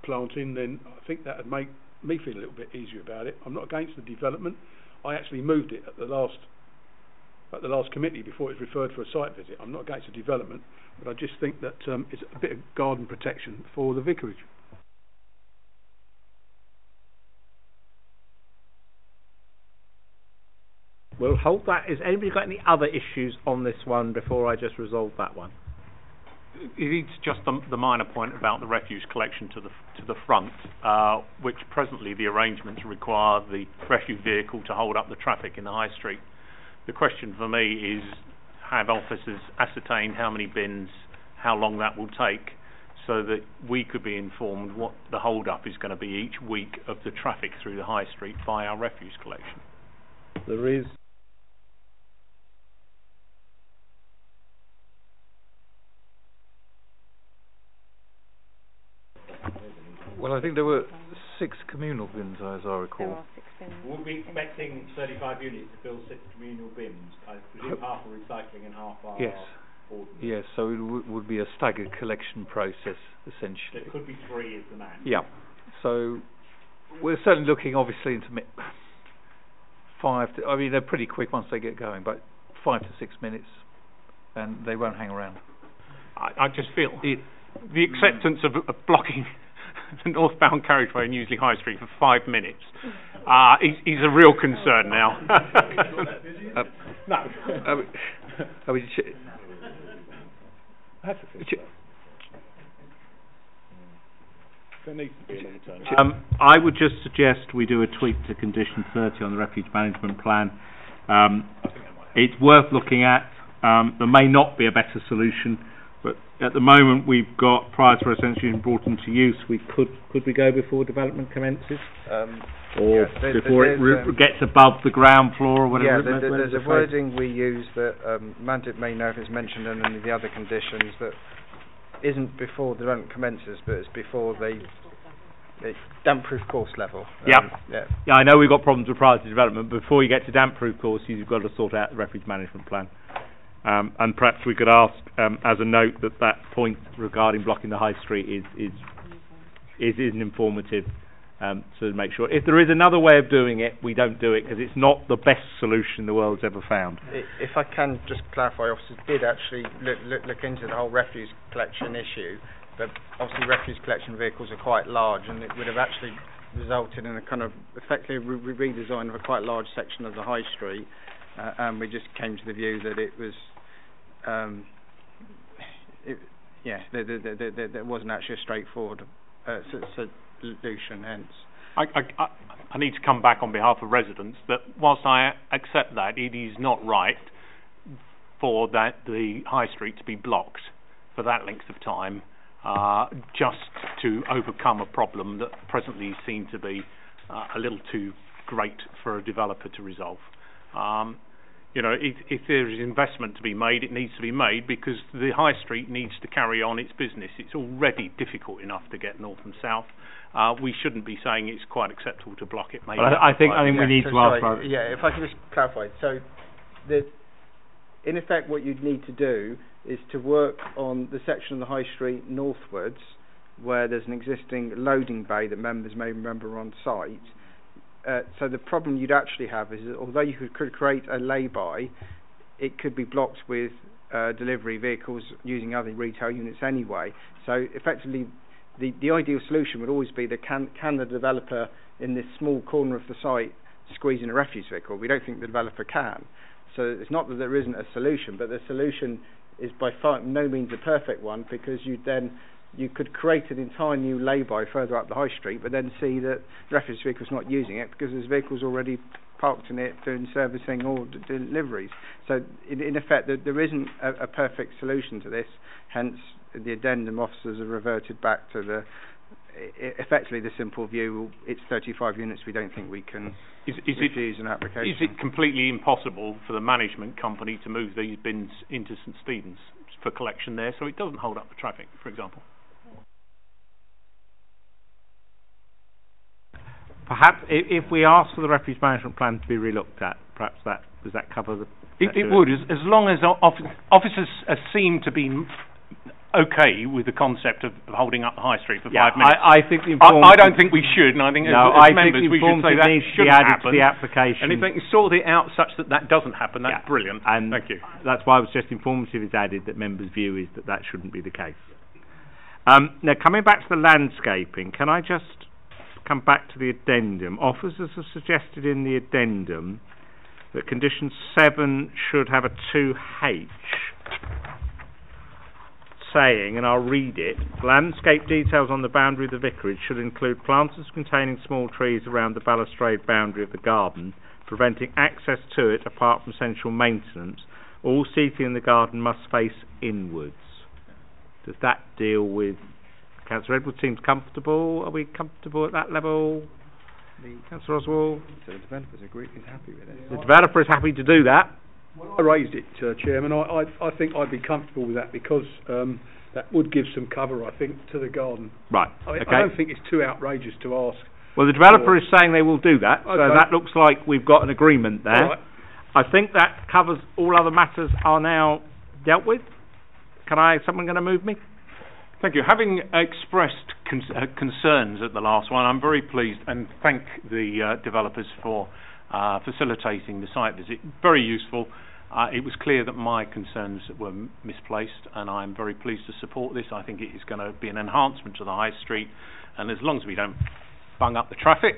planting, then I think that would make me feel a little bit easier about it. I'm not against the development. I actually moved it at the last committee before it was referred for a site visit. I'm not against the development, but I just think that it's a bit of garden protection for the vicarage. We'll hold that. Has anybody got any other issues on this one before I just resolve that one? It's just the minor point about the refuse collection to the front, which presently the arrangements require the refuse vehicle to hold up the traffic in the high street. The question for me is, have officers ascertained how many bins, how long that will take, so that we could be informed what the hold-up is going to be each week of the traffic through the high street by our refuse collection? There is. Well, I think there were 6 communal bins, as I recall. There are 6 bins. We'll be expecting 35 units to fill 6 communal bins. I presume half are recycling and half are ordinary. Yes, so it would be a staggered collection process, essentially. It could be 3 is the max. Yeah. So we're certainly looking, obviously, into 5 to, I mean, they're pretty quick once they get going, but 5 to 6 minutes, and they won't hang around. I just feel the acceptance of blocking the northbound carriageway in Newsley High Street for 5 minutes is a real concern now. There needs to be an alternative. I would just suggest we do a tweak to condition 30 on the refuge management plan. It's worth looking at. There may not be a better solution, but at the moment we've got prior to residential brought into use. Could we go before development commences, or before it gets above the ground floor or whatever? Yeah, there's a wording we use that Mandip may know if it's mentioned in any of the other conditions that isn't before the development commences, but it's before the damp-proof course level. Yeah, I know we've got problems with prior to development, but before you get to damp-proof courses, you've got to sort out the refuge management plan. And perhaps we could ask, as a note, that point regarding blocking the high street is informative, to make sure. If there is another way of doing it, we don't do it, because it's not the best solution the world's ever found. If I can just clarify, officers did actually look into the whole refuse collection issue, but obviously refuse collection vehicles are quite large, and it would have actually resulted in a kind of effectively redesign of a quite large section of the high street, and we just came to the view that it was there wasn't actually a straightforward solution. Hence, I need to come back on behalf of residents that whilst I accept that it is not right for the high street to be blocked for that length of time, just to overcome a problem that presently seems to be a little too great for a developer to resolve. If there is investment to be made, it needs to be made, because the high street needs to carry on its business. It's already difficult enough to get north and south. We shouldn't be saying it's quite acceptable to block it. Maybe I think we need to ask. If I can just clarify. So, in effect, what you'd need to do is to work on the section of the high street northwards, where there's an existing loading bay that members may remember on site. So the problem you'd actually have is that although you could create a lay-by, it could be blocked with delivery vehicles using other retail units anyway. So effectively, the ideal solution would always be that can the developer in this small corner of the site squeeze in a refuse vehicle? We don't think the developer can. So it's not that there isn't a solution, but the solution is by far no means a perfect one, because you could create an entire new lay-by further up the high street, but then see that the refuse vehicle's not using it because there's vehicles already parked in it doing servicing or deliveries. So in effect, there isn't a perfect solution to this. Hence, the addendum officers have reverted back to effectively the simple view: it's 35 units. We don't think we can refuse an application. Is it completely impossible for the management company to move these bins into St Stephen's for collection there, so it doesn't hold up the traffic, for example? Perhaps if we ask for the refuse management plan to be relooked at, perhaps does that cover the... It would, as long as officers seem to be okay with the concept of holding up the high street for 5 minutes. I think I don't think we should, and I think as members we should say that shouldn't happen. To the application. And if they can sort it out such that doesn't happen, that's brilliant. And thank you. That's why I was just informative is added that members' view is that shouldn't be the case. Now, coming back to the landscaping, can I just come back to the addendum? Officers have suggested in the addendum that condition 7 should have a 2H, saying, and I'll read it: landscape details on the boundary of the vicarage should include planters containing small trees around the balustrade boundary of the garden, preventing access to it apart from essential maintenance. All seating in the garden must face inwards. Does that deal with... Councillor Edwards seems comfortable. Are we comfortable at that level? Councillor Oswald? So the developer's agreed, is happy with it. The developer is happy to do that. When I raised it, Chairman, I think I'd be comfortable with that, because that would give some cover, I think, to the garden. Right. I don't think it's too outrageous to ask. Well, the developer is saying they will do that, so that looks like we've got an agreement there. Right. I think that covers all other matters are now dealt with. Someone going to move me? Thank you. Having expressed concerns at the last one, I'm very pleased and thank the developers for facilitating the site visit. Very useful. It was clear that my concerns were misplaced, and I'm very pleased to support this. I think it is going to be an enhancement to the high street, and as long as we don't bung up the traffic,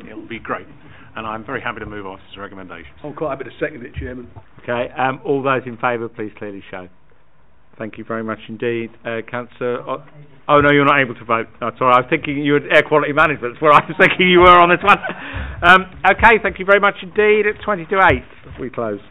it'll be great. And I'm very happy to move officers' recommendations. I'm quite happy to second it, Chairman. Okay. All those in favour, please clearly show. Thank you very much indeed. Councillor... Oh, no, you're not able to vote. Oh, sorry, I was thinking you were air quality management. That's where I was thinking you were on this one. Okay, thank you very much indeed. At 20 to 8, we close.